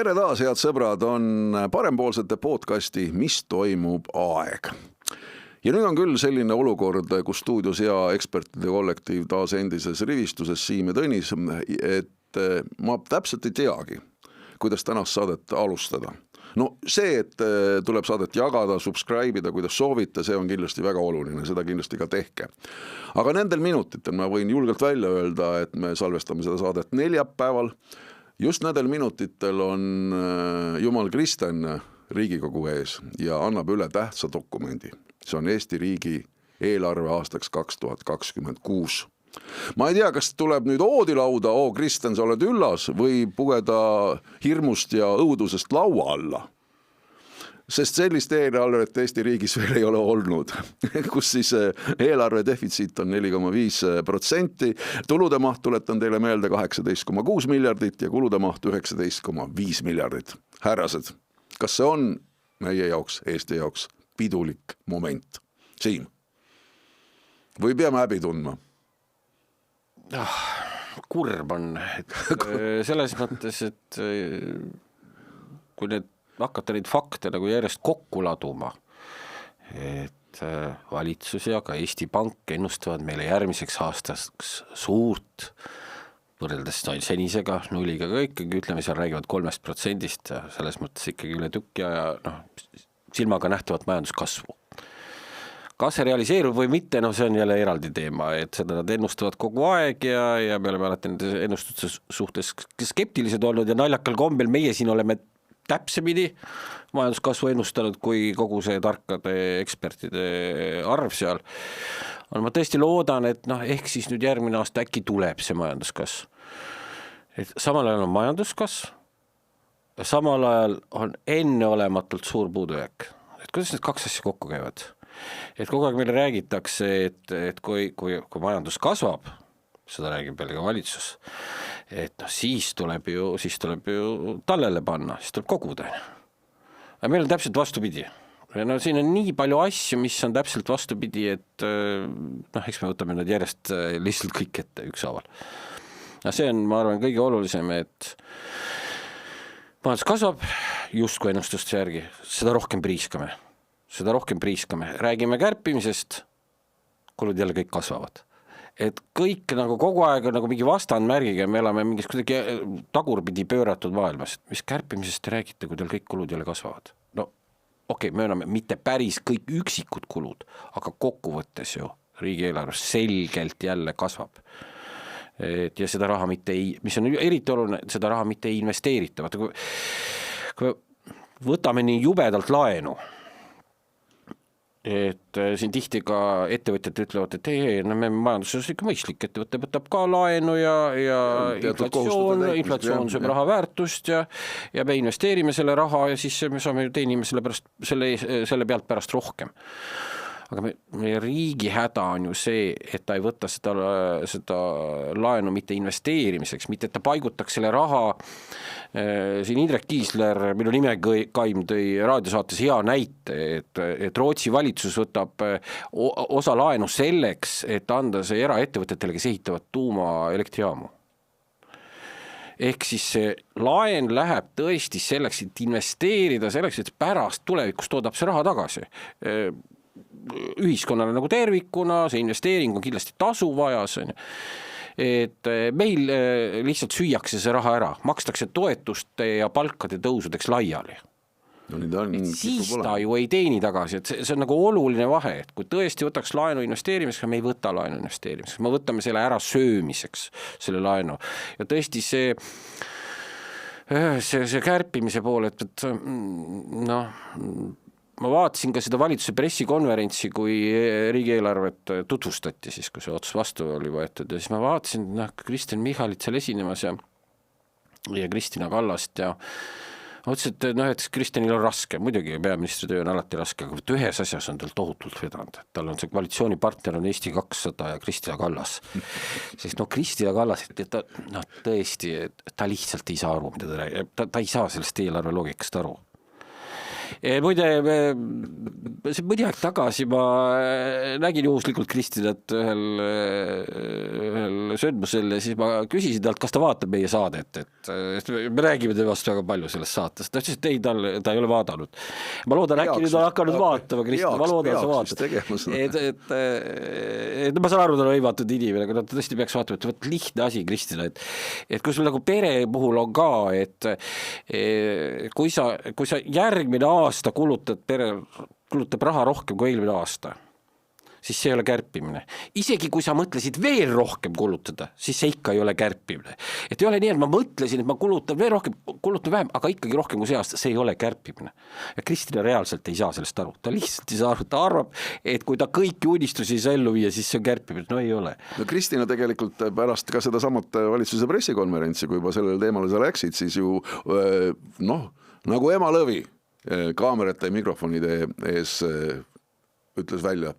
Tere taas, head sõbrad, on parempoolsete podcasti Mis toimub aeg. Ja nüüd on küll selline olukord, kus stuudios hea ekspertide kollektiiv taas endises rivistuses Siim ja Tõnis, et ma täpselt ei teagi, kuidas tänast saadet alustada. No see, et tuleb saadet jagada, subscribe'ida, kuidas soovite, see on kindlasti väga oluline, seda kindlasti ka tehke. Aga nendel minutitel ma võin julgelt välja öelda, et me salvestame seda saadet neljapäeval. Just nendel minutitel on Jumal Kristen Riigikogu ees ja annab üle tähtsa dokumendi. See on Eesti riigi eelarve aastaks 2026. Ma ei tea, kas tuleb nüüd oodilauda, Kristen, sa oled üllas, või pugeda hirmust ja õudusest laua alla. Sest sellist eelarvet Eesti riigis veel ei ole olnud, kus siis eelarve defitsiit on 4,5%, tulude maht tuletan teile meelde 18,6 miljardit ja kulude maht 19,5 miljardit. Härrased, kas see on meie jaoks, Eesti jaoks pidulik moment? Siim, või peame häbi tundma? Kurb on, selles mõttes, et kui need hakata neid fakte nagu järjest kokku laduma, et valitsus ja ka Eesti Pank ennustavad meile järgmiseks aastaks suurt, võrreldes senisega, nulliga kõik, ütleme, seal räägivad 3% ja selles mõttes ikkagi üle tükki ja silmaga nähtavat majanduskasvu. Kas see realiseerub või mitte, see on jälle eraldi teema, et seda nad ennustavad kogu aeg ja me oleme alati nende ennustuse suhtes skeptilised olnud ja naljakal kombel meie siin oleme täpsemini majanduskasvu ennustanud kui kogu see tarkade ekspertide arv seal. Ma tõesti loodan, et ehk siis nüüd järgmine aasta äkki tuleb see majanduskasv. Et samal ajal on majanduskasv ja samal ajal on enneolematult suur puudujääk. Et kuidas need kaks asja kokku käivad? Et kogu aeg meile räägitakse, et kui majandus kasvab, seda räägib veel ka valitsus, et siis tuleb ju tallele panna, siis tuleb koguda. Aga meil on täpselt vastupidi. Siin on nii palju asju, mis on täpselt vastupidi, et eks me võtame need järjest lihtsalt kõik ette ükshaaval. See on, ma arvan, kõige olulisem, et majandus kasvab justkui ennustuste järgi, seda rohkem priiskame. Räägime kärpimisest, kulud jälle kõik kasvavad. Et kõik nagu kogu aeg on nagu mingi vastandmärgiga, me elame mingis kuidagi tagurpidi pööratud maailmas. Mis kärpimisest te räägite, kui teil kõik kulud jälle kasvavad? Me oleme mitte päris kõik üksikud kulud, aga kokkuvõttes ju riigieelarve selgelt jälle kasvab. Ja seda raha mitte mis on eriti oluline, seda raha mitte ei investeerita. Kui võtame nii jubedalt laenu, et siin tihti ka ettevõtjad ütlevad, et me majanduses ikka mõistlik, ettevõte võtab ka laenu ja inflatsioon sööb raha väärtust ja me investeerime selle raha ja siis me saame teenime selle pealt pärast rohkem. Aga meie riigi häda on ju see, et ta ei võta seda laenu mitte investeerimiseks, mitte et ta paigutaks selle raha. Siin Indrek Kiisler, minu nimekaim tõi raadiosaates hea näite, et Rootsi valitsus võtab osa laenu selleks, et anda see eraettevõtetele, kes ehitavad tuumaelektrijaamu. Ehk siis see laen läheb tõesti selleks, et investeerida, selleks, et pärast tulevikus toodab see raha tagasi. Ühiskonnale nagu tervikuna, see investeering on kindlasti tasu vajas, et meil lihtsalt süüakse see raha ära, makstakse toetuste ja palkade tõusudeks laiali. Siis ta ju ei teeni tagasi, et see on nagu oluline vahe, et kui tõesti võtaks laenu investeerimiseks, me ei võta laenu investeerimiseks, me võtame selle ära söömiseks, selle laenu. Ja tõesti see kärpimise pool, et ma vaatasin ka seda valitsuse pressikonverentsi, kui riigieelarvet tutvustati, siis kui see otsus vastu oli võetud. Ja siis ma vaatasin Kristen Michalit seal esinemas ja Kristina Kallast ja otsin, et Kristenil on raske, muidugi peaministri töö on alati raske, aga ühes asjas on tal tohutult vedanud. Tal on see koalitsioonipartner on Eesti 200 ja Kristina Kallas. Sest Kristina Kallas, tõesti, ta lihtsalt ei saa aru, mida ta ei saa sellest eelarve loogikast aru. Muide, see mõni aeg tagasi ma nägin juhuslikult Kristinat ühel sündmusel ja siis ma küsisin talt, kas ta vaatab meie saadet, et me räägime temast väga palju sellest saatest. Ta ütles, et ei, ta ei ole vaadanud. Ma loodan, äkki nüüd on hakanud vaatama, Kristin, ma loodan, sa vaatad. Ma saan aru, ta on hõivatud inimene, aga ta tõesti peaks vaatama, et võt lihtne asi, Kristina, et kus meil nagu pere puhul on ka, et kui sa järgmine aasta kulutab raha rohkem kui eelmine aasta, siis see ei ole kärpimine. Isegi kui sa mõtlesid veel rohkem kulutada, siis see ikka ei ole kärpimine. Et ei ole nii, et ma mõtlesin, et ma kulutan veel rohkem, kulutan vähem, aga ikkagi rohkem kui see aasta, see ei ole kärpimine. Ja Kristina reaalselt ei saa sellest aru. Ta lihtsalt ei saa aru, ta arvab, et kui ta kõiki unistusi ei saa ellu viia, siis see on kärpimine. No ei ole. No Kristina tegelikult pärast ka seda samat valitsuse pressikonverentsi, kui juba sellel teemal sa läksid, siis ju nagu ema lõvi kaamerate ja mikrofonide ees ütles välja.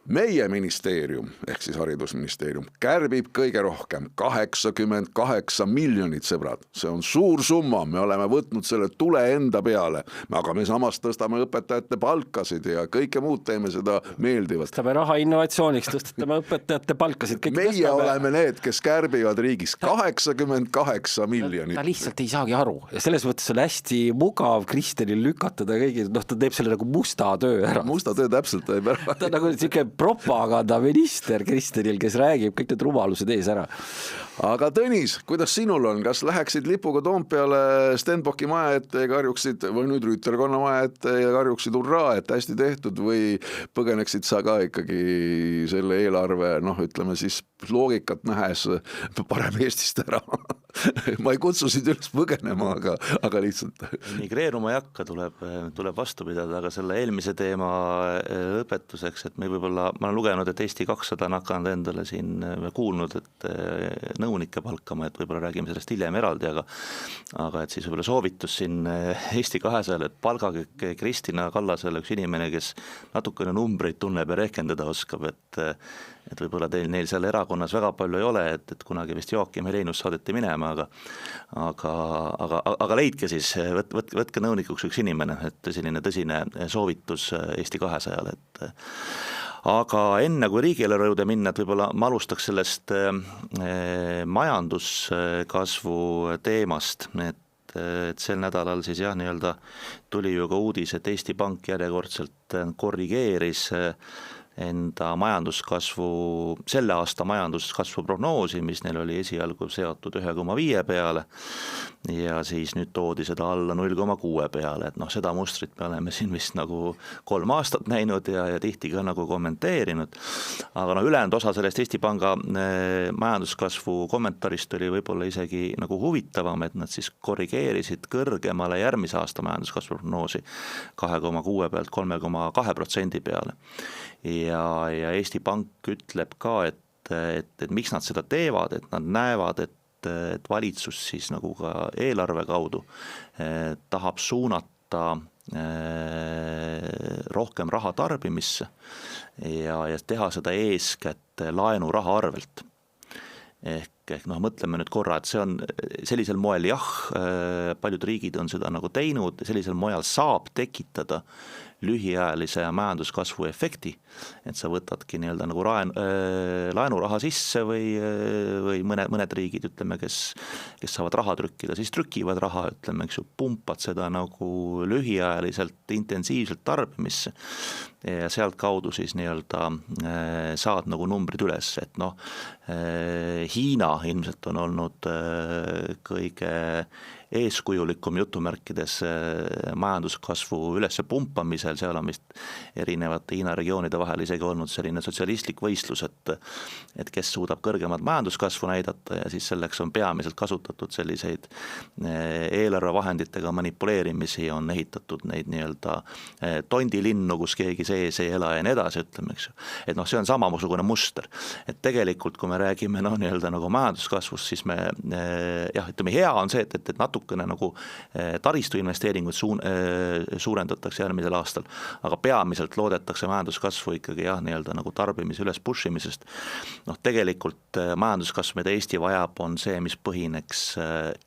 Meie ministeerium, ehk siis haridusministeerium, kärbib kõige rohkem 88 miljonit, sõbrad. See on suur summa, me oleme võtnud selle tule enda peale, aga me samas tõstame õpetajate palkasid ja kõike muud teeme seda meeldivalt. Tõstame raha innovatsiooniks, tõstame õpetajate palkasid. Meie oleme need, kes kärbivad riigis 88 miljonit. Ta lihtsalt ei saagi aru ja selles mõttes on hästi mugav Kristinil lükatada kõigi, ta teeb selle nagu musta töö ära. Musta töö täpselt teeb ära. Ta nagu propagandaminister Kristinil, kes räägib kõik need rumalused ees ära. Aga Tõnis, kuidas sinul on? Kas läheksid lipuga Toompeale Stenbocki maja ette ja karjuksid, või nüüd Rüütelkonna maja ette ja karjuksid hurraa, et hästi tehtud, või põgeneksid sa ka ikkagi selle eelarve, ütleme siis loogikat nähes parem Eestist ära? Ma ei kutsusid üles põgenema, aga lihtsalt. Migreeruma ei hakka, tuleb vastu pidada, aga selle eelmise teema õpetuseks, et me võib-olla, ma olen lugenud, et Eesti 200 on hakanud endale siin kuulnud, et nõunikke palkama, et võib-olla räägime sellest hiljem eraldi, aga et siis võib-olla soovitus siin Eesti 200-le, et palgage Kristina Kallasele üks inimene, kes natukene numbreid tunneb ja rehkendada oskab, et võib-olla neil seal erakonnas väga palju ei ole, et kunagi vist Joakim Helenus saadeti minema, aga leidke siis, võtke nõunikuks üks inimene, et selline tõsine soovitus Eesti 200-le, aga enne kui riigieelarve juurde minna, et võib-olla ma alustaks sellest majanduskasvu teemast, et sel nädalal siis nii-öelda tuli ju ka uudis, et Eesti Pank järjekordselt korrigeeris enda selle aasta majanduskasvu prognoosi, mis neil oli esialgu seotud 1,5 peale ja siis nüüd toodi seda alla 0,6 peale, et seda mustrit me oleme siin vist nagu 3 aastat näinud ja tihti ka nagu kommenteerinud, aga ülejäänud osa sellest Eesti Panga majanduskasvu kommentaarist oli võib-olla isegi nagu huvitavam, et nad siis korrigeerisid kõrgemale järgmise aasta majanduskasvu prognoosi 2,6 pealt 3,2% peale. Ja Eesti Pank ütleb ka, et miks nad seda teevad, et nad näevad, et valitsus siis nagu ka eelarve kaudu tahab suunata rohkem raha tarbimisse ja teha seda eeskätt laenuraha arvelt. Ehk mõtleme nüüd korra, et see on sellisel moel paljud riigid on seda nagu teinud, sellisel moel saab tekitada lühiajalise majanduskasvu efekti, et sa võtadki nii-öelda nagu laenuraha sisse või mõned riigid, ütleme, kes saavad raha trükkida, siis trükivad raha, ütleme, pumpad seda nagu lühiajaliselt intensiivselt tarbimisse ja sealt kaudu siis nii-öelda saad nagu numbrid üles, et Hiina ilmselt on olnud kõige eeskujulikum jutumärkides majanduskasvu ülesse pumpamisel, seal on vist erinevate Hiina regioonide vahel isegi olnud selline sotsialistlik võistlus, et kes suudab kõrgemat majanduskasvu näidata ja siis selleks on peamiselt kasutatud selliseid eelarvevahenditega manipuleerimisi, on ehitatud neid nii-öelda tondilinnu, kus keegi sees ei ela ja nii edasi, ütleme, et see on samasugune muster, et tegelikult kui me räägime nii-öelda nagu majanduskasvust, siis me ütleme, hea on see, et natukene nagu taristuinvesteeringuid suurendatakse järgmisel aastal, aastal, aga peamiselt loodetakse majanduskasvu ikkagi jah, nii-öelda nagu tarbimise üles pushimisest. Tegelikult majanduskasv, mida Eesti vajab, on see, mis põhineks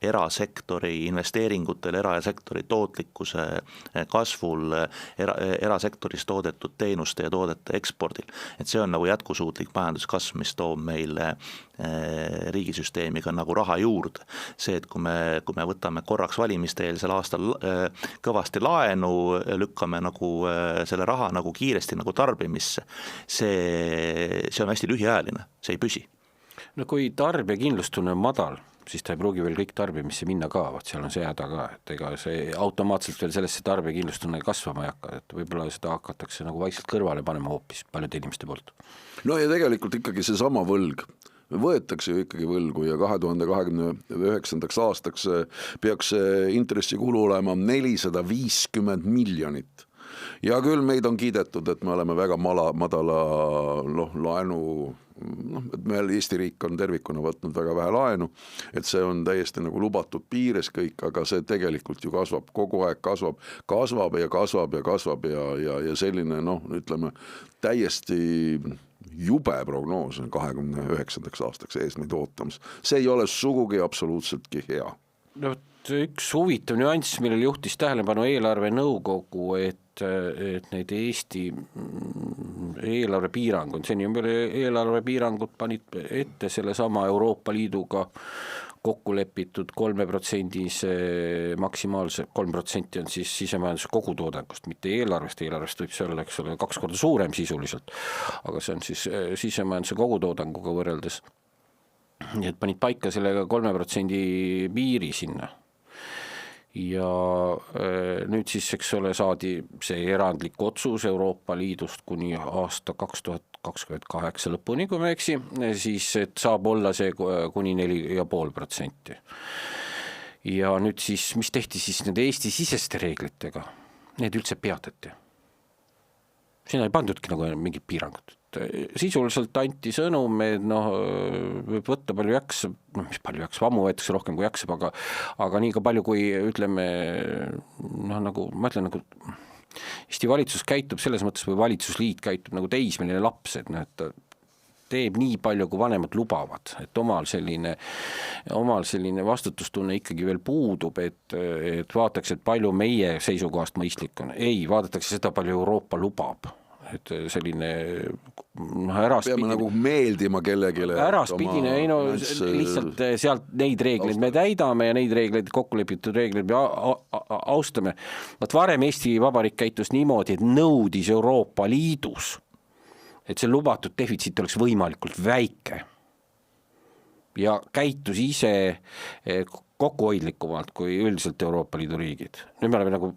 erasektori investeeringutel, erasektori tootlikkuse kasvul, erasektoris toodetud teenuste ja toodete ekspordil. Et see on nagu jätkusuutlik majanduskasv, mis toob meile riigisüsteemiga nagu raha juurde. See, et kui me võtame korraks valimiste-eelsel aastal kõvasti laenu, lükkame nagu selle raha nagu kiiresti nagu tarbimisse, see on hästi lühiajaline, see ei püsi. No kui tarbijakindlustunne on madal, siis ta ei pruugi veel kõik tarbimisse minna ka, seal on see häda ka, et ega see automaatselt veel sellesse tarbijakindlustunne kasvama ei hakka, et võib-olla seda hakatakse nagu vaikselt kõrvale panema hoopis paljude inimeste poolt. No ja tegelikult ikkagi see sama võlg võetakse ju ikkagi võlgu ja 2029. aastaks peaks intressikulu olema 450 miljonit. Ja küll meid on kiidetud, et me oleme väga madala laenu, et meil Eesti riik on tervikuna võtnud väga vähe laenu, et see on täiesti nagu lubatud piires kõik, aga see tegelikult ju kasvab, kogu aeg kasvab ja selline ütleme täiesti jube prognoos 29. aastaks ees meid ootamas. See ei ole sugugi absoluutseltki hea. No üks huvitav nüanss, millele juhtis tähelepanu eelarve nõukogu, et neid Eesti eelarvepiirangud, seni on eelarvepiirangud panid ette selle sama Euroopa Liiduga kokku lepitud 3% maksimaalse, 3% on siis sisemajanduse kogutoodangust, mitte eelarvest võib see olla, eks ole, 2 korda suurem sisuliselt, aga see on siis sisemajanduse kogutoodanguga võrreldes. Nii et panid paika sellega 3% piiri sinna. Ja nüüd siis, eks ole, saadi see erandlik otsus Euroopa Liidust kuni aasta 2028 lõpuni, kui me eksi, siis et saab olla see kuni 4,5%. Ja nüüd siis, mis tehti siis nende Eesti siseste reeglitega? Need üldse peatati. Siin ei pandudki nagu mingid piirangud. Sisuliselt anti sõnum, et võib võtta palju jaksab, mis palju jaksab, ammu võetakse rohkem kui jaksab, aga nii ka palju, kui ütleme, nagu ma ütlen, nagu Eesti valitsus käitub selles mõttes, või valitsusliit käitub nagu teismeline laps, et et teeb nii palju, kui vanemad lubavad, et omal selline vastutustunne ikkagi veel puudub, et vaataks, et palju meie seisukohast mõistlik on. Ei, vaadatakse seda, palju Euroopa lubab. Et selline peame nagu meeldima kellegile. Äraspidine, lihtsalt sealt neid reegleid me täidame ja neid reegleid, kokkulepitud reegleid me austame. Varem Eesti Vabariik käitus niimoodi, et nõudis Euroopa Liidus, et see lubatud defitsiit oleks võimalikult väike ja käitus ise kokkuhoidlikumalt kui üldiselt Euroopa Liidu riigid. Nüüd me oleme nagu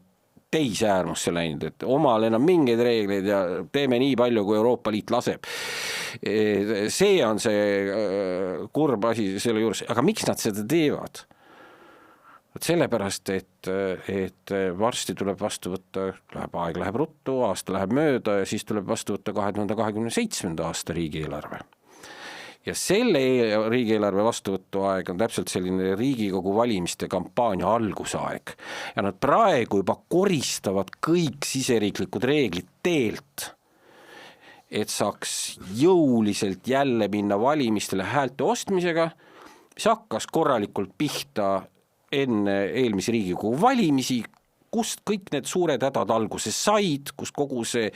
teise äärmusse läinud, et omal enam mingeid reegleid ja teeme nii palju, kui Euroopa Liit laseb. See on see kurb asi selle juures, aga miks nad seda teevad? Sellepärast, et varsti tuleb vastu võtta, aeg läheb ruttu, aasta läheb mööda ja siis tuleb vastu võtta 2027. aasta riigieelarve. Ja selle riigieelarve vastuvõttu aeg on täpselt selline Riigikogu valimiste kampaania algusaeg. Ja nad praegu juba koristavad kõik siseriiklikud reeglid teelt, et saaks jõuliselt jälle minna valimistele häälte ostmisega, mis hakkas korralikult pihta enne eelmisi Riigikogu valimisi, kust kõik need suured hädad alguse said, kust kogu see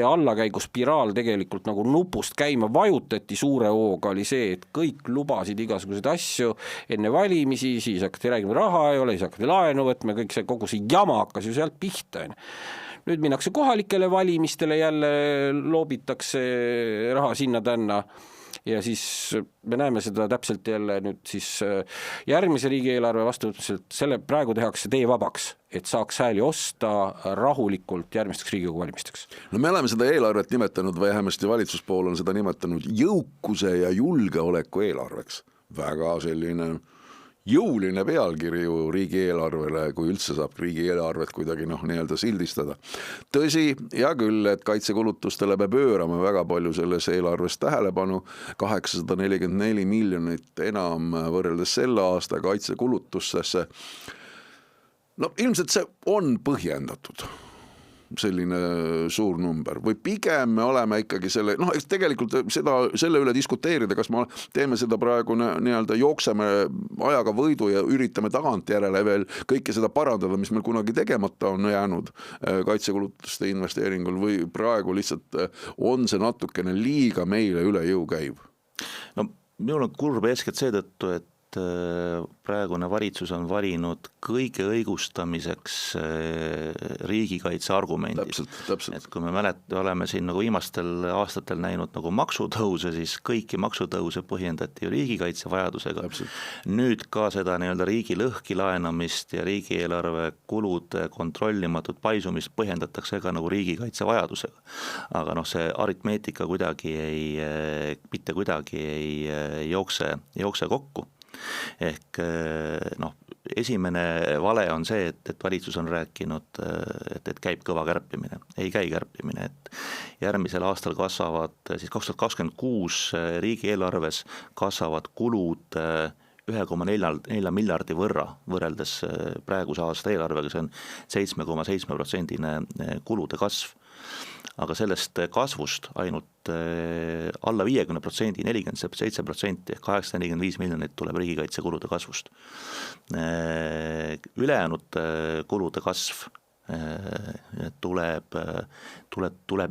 allakäigu spiraal tegelikult nagu nupust käima vajutati suure hooga, oli see, et kõik lubasid igasuguseid asju enne valimisi, siis hakati räägima raha ei ole, siis hakati laenu võtma, kõik see kogu see jama hakkas ju sealt pihta. Nüüd minnakse kohalikele valimistele, jälle loobitakse raha sinna tänna. Ja siis me näeme seda täpselt jälle nüüd siis järgmise riigieelarve vastuvõtmiselt, selle praegu tehakse tee vabaks, et saaks hääli osta rahulikult järgmisteks Riigikogu valimisteks. No me oleme seda eelarvet nimetanud, või vähemasti valitsuspool on seda nimetanud jõukuse ja julgeoleku eelarveks. Väga selline jõuline pealkiri ju riigieelarvele, kui üldse saab riigieelarvet kuidagi nii-öelda sildistada. Tõsi, ja küll, et kaitsekulutustele me pöörame väga palju selles eelarves tähelepanu, 844 miljonit enam võrreldes selle aasta kaitsekulutustesse. No ilmselt see on põhjendatud. selline suur number või pigem me oleme ikkagi selle, eks tegelikult selle üle diskuteerida, kas me teeme seda praegu nii-öelda jookseme ajaga võidu ja üritame tagantjärele veel kõike seda parandada, mis meil kunagi tegemata on jäänud kaitsekulutuste investeeringul või praegu lihtsalt on see natukene liiga meile üle jõu käiv? No minul on kurb eeskätt seetõttu, et praegune valitsus on valinud kõige õigustamiseks riigikaitse argumendid. Täpselt. Et kui me oleme siin nagu viimastel aastatel näinud nagu maksutõuse, siis kõiki maksutõuse põhjendati ju riigikaitse vajadusega. Täpselt. Nüüd ka seda nii-öelda riigi lõhki laenamist ja riigieelarve kulude kontrollimatut paisumist põhjendatakse ka nagu riigikaitse vajadusega. Aga see aritmeetika mitte kuidagi ei jookse kokku. Ehk esimene vale on see, et valitsus on rääkinud, et käib kõva kärpimine. Ei käi kärpimine, et järgmisel aastal kasvavad, siis 2026 riigieelarves kasvavad kulud 1,4 miljardi võrra võrreldes praeguse aasta eelarvega, see on 7,7% kulude kasv. Aga sellest kasvust ainult alla 50%, 47%, 845 miljonit tuleb riigikaitsekulude kasvust. Ülejäänud kulude kasv tuleb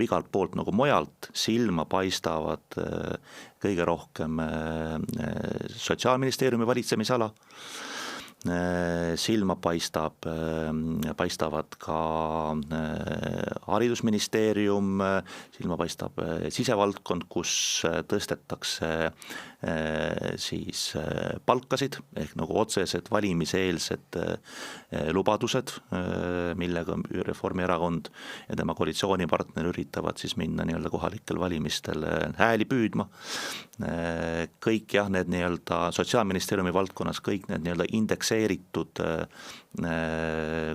igalt poolt nagu mujalt, silma paistavad kõige rohkem Sotsiaalministeeriumi valitsemisala, silma paistavad ka haridusministeerium, silma paistab sisevaldkond, kus tõstetakse siis palkasid ehk nagu otsesed valimiseelsed lubadused, millega Reformierakond ja tema koalitsioonipartner üritavad siis minna nii-öelda kohalikel valimistel hääli püüdma. Kõik need nii-öelda Sotsiaalministeeriumi valdkonnas, kõik need nii-öelda indekseeritud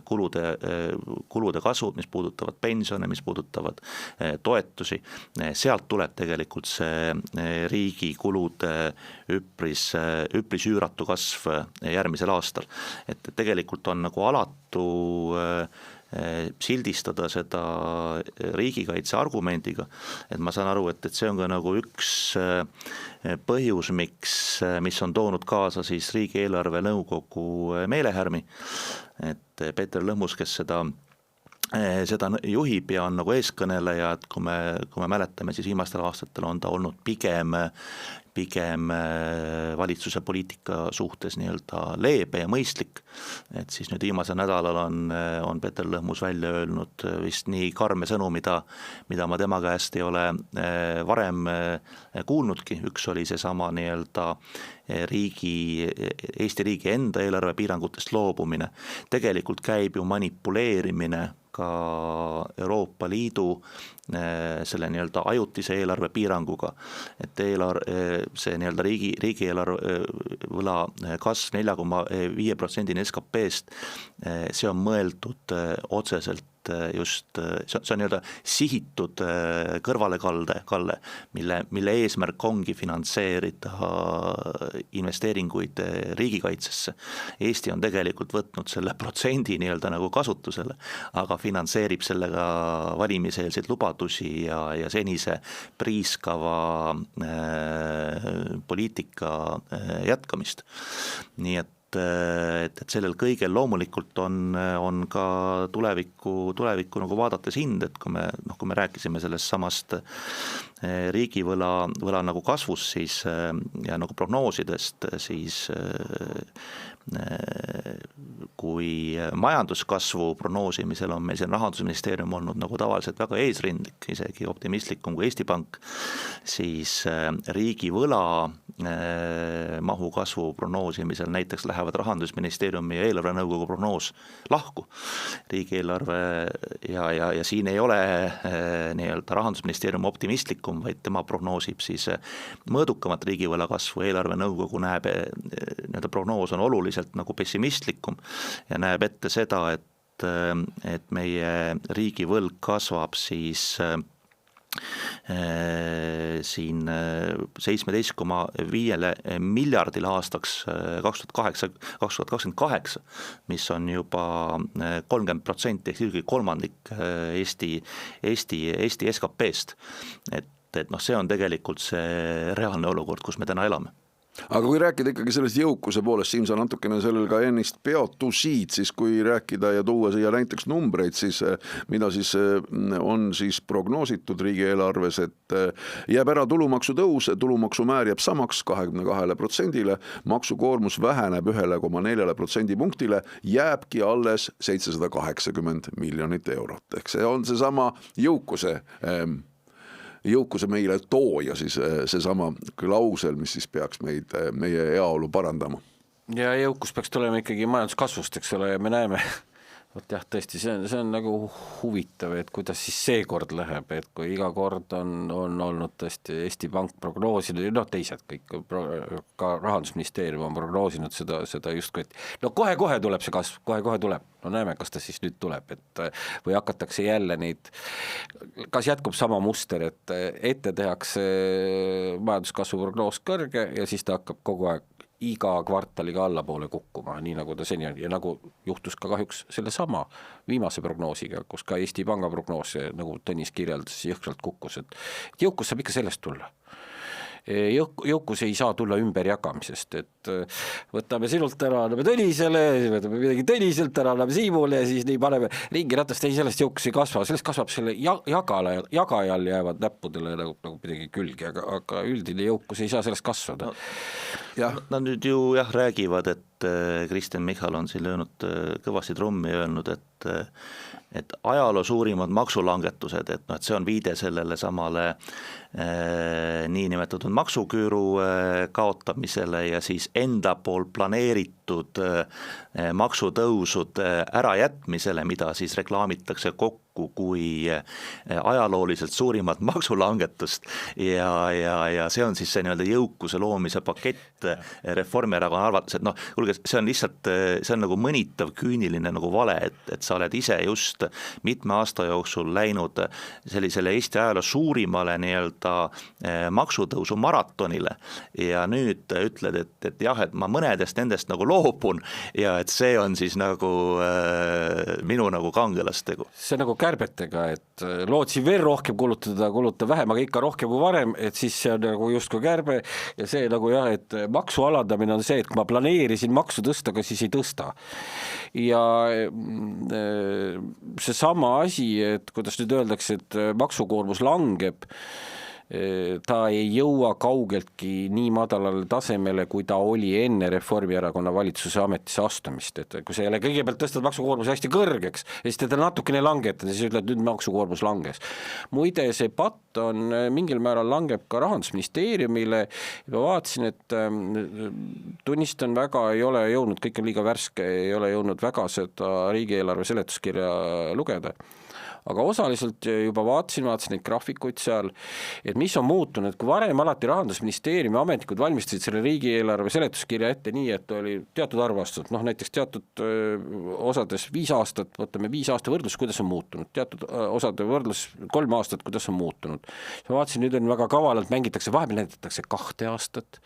kulude kasvud, mis puudutavad pensione, mis puudutavad toetusi, sealt tuleb tegelikult see riigi kulude üpris üüratu kasv järgmisel aastal. Et tegelikult on nagu alatu sildistada seda riigikaitse argumendiga, et ma saan aru, et see on ka nagu üks põhjus, mis on toonud kaasa siis riigieelarve nõukogu meelehärmi, et Peeter Lõhmus, kes seda juhib ja on nagu eeskõneleja, et kui me mäletame, siis viimastel aastatel on ta olnud pigem valitsuse poliitika suhtes nii-öelda leebe ja mõistlik, et siis nüüd viimasel nädalal on Peeter Lõhmus välja öelnud vist nii karme sõnu, mida ma tema käest ei ole varem kuulnudki. Üks oli seesama nii-öelda Eesti riigi enda eelarve piirangutest loobumine. Tegelikult käib ju manipuleerimine ka Euroopa Liidu selle nii-öelda ajutise eelarve piiranguga, et see nii-öelda riigieelarve võla kasv 4,5% SKP-st, see on mõeldud otseselt just, see on nii-öelda sihitud kõrvalekalle, mille eesmärk ongi finantseerida investeeringuid riigikaitsesse. Eesti on tegelikult võtnud selle protsendi nii-öelda nagu kasutusele, aga finantseerib sellega valimiseelseid lubadusi ja senise priiskava poliitika jätkamist. Nii et sellel kõigel loomulikult on ka tulevikku nagu vaadates hind, et kui me rääkisime sellest samast riigivõla nagu kasvust siis, ja nagu prognoosidest, siis kui majanduskasvu prognoosimisel on meil siin Rahandusministeerium olnud nagu tavaliselt väga eesrindlik, isegi optimistlikum kui Eesti Pank, siis riigivõla mahu kasvu prognoosimisel näiteks lähevad Rahandusministeeriumi ja eelarvenõukogu prognoos lahku. Riigieelarve ja siin ei ole nii-öelda Rahandusministeerium optimistlikum, vaid tema prognoosib siis mõõdukamat riigivõla kasvu. Eelarvenõukogu näeb, nii-öelda prognoos on oluliselt nagu pessimistlikum ja näeb ette seda, et meie riigivõlg kasvab siis siin 17,5 miljardile aastaks 2028, mis on juba 30% ehk isegi kolmandik Eesti SKP-st. Et noh, see on tegelikult see reaalne olukord, kus me täna elame. Aga kui rääkida ikkagi sellest jõukuse poolest, Siim, sa natukene sellel ka ennist peatusid, siis kui rääkida ja tuua siia näiteks numbreid, siis mida siis on siis prognoositud riigieelarves, et jääb ära tulumaksu tõus, tulumaksumäär jääb samaks 22%-le, maksukoormus väheneb 1,4% punktile, jääbki alles 780 miljonit eurot. Ehk see on see sama jõukuse meile tooja, siis seesama klausel, mis siis peaks meie heaolu parandama. Ja jõukus peaks tulema ikkagi majanduskasvust, eks ole, ja me näeme, vot jah, tõesti, see on nagu huvitav, et kuidas siis seekord läheb, et kui iga kord on olnud tõesti Eesti Pank prognoosinud, teised kõik, ka Rahandusministeerium on prognoosinud seda justkui, et kohe-kohe tuleb see kasv, kohe-kohe tuleb. No näeme, kas ta siis nüüd tuleb, et või hakatakse jälle neid, kas jätkub sama muster, et ette tehakse majanduskasvu prognoos kõrge ja siis ta hakkab kogu aeg iga kvartaliga allapoole kukkuma, nii nagu ta seni on ja nagu juhtus ka kahjuks selle sama viimase prognoosiga, kus ka Eesti Panga prognoos, nagu Tõnis kirjeldas, jõhkralt kukkus, et jõukus saab ikka sellest tulla. Jõukus ei saa tulla ümberjagamisest, et võtame sinult ära, anname Tõnisele, võtame midagi Tõniselt ära, anname Siimule ja siis nii paneme ringi ratast, ei sellest jõukus ei kasva, sellest kasvab selle jagajal jäävad näppudele nagu midagi külgi, aga üldine jõukus ei saa sellest kasvada. Nad nüüd ju räägivad, et Kristen Michal on siin löönud kõvasti trummi ja öelnud, et ajaloo suurimad maksulangetused, et see on viide sellele samale niinimetatud maksuküüru kaotamisele ja siis enda pool planeeritud maksutõusude ärajätmisele, mida siis reklaamitakse kokku kui ajalooliselt suurimat maksulangetust ja see on siis see nii-öelda jõukuse loomise pakett Reformierakonna arvates, et kuulge, see on lihtsalt, see on nagu mõnitav, küüniline nagu vale, et sa oled ise just mitme aasta jooksul läinud sellisele Eesti ajaloo suurimale nii-öelda maksutõusu maratonile ja nüüd ütled, et jah, et ma mõnedest nendest nagu loobun ja et see on siis nagu minu nagu kangelastegu. See nagu kärbetega, et lootsin veel rohkem kuluta vähem, aga ikka rohkem kui varem, et siis see on nagu justkui kärbe ja see nagu jah, et maksu alandamine on see, et kui ma planeerisin maksu tõsta, aga siis ei tõsta. Ja see sama asi, et kuidas nüüd öeldakse, et maksukoormus langeb, ta ei jõua kaugeltki nii madalale tasemele, kui ta oli enne Reformierakonna valitsuse ametisse astumist, et kui sa jälle kõigepealt tõstad maksukoormus hästi kõrgeks ja siis teda natukene langetad ja siis ütled, nüüd maksukoormus langes. Muide, see patt on mingil määral langeb ka Rahandusministeeriumile. Ma vaatasin, et tunnistan väga, ei ole jõudnud, kõik on liiga värske, ei ole jõudnud väga seda riigieelarve seletuskirja lugeda. Aga osaliselt juba vaatasin neid graafikuid seal, et mis on muutunud, kui varem alati Rahandusministeeriumi ametnikud valmistasid selle riigieelarve seletuskirja ette nii, et oli teatud arvastused, näiteks teatud osades 5 aastat, võtame 5 aasta võrdlus, kuidas on muutunud, teatud osade võrdlus 3 aastat, kuidas on muutunud. Ma vaatasin, nüüd on väga kavalalt mängitakse, vahepeal näidatakse 2 aastat,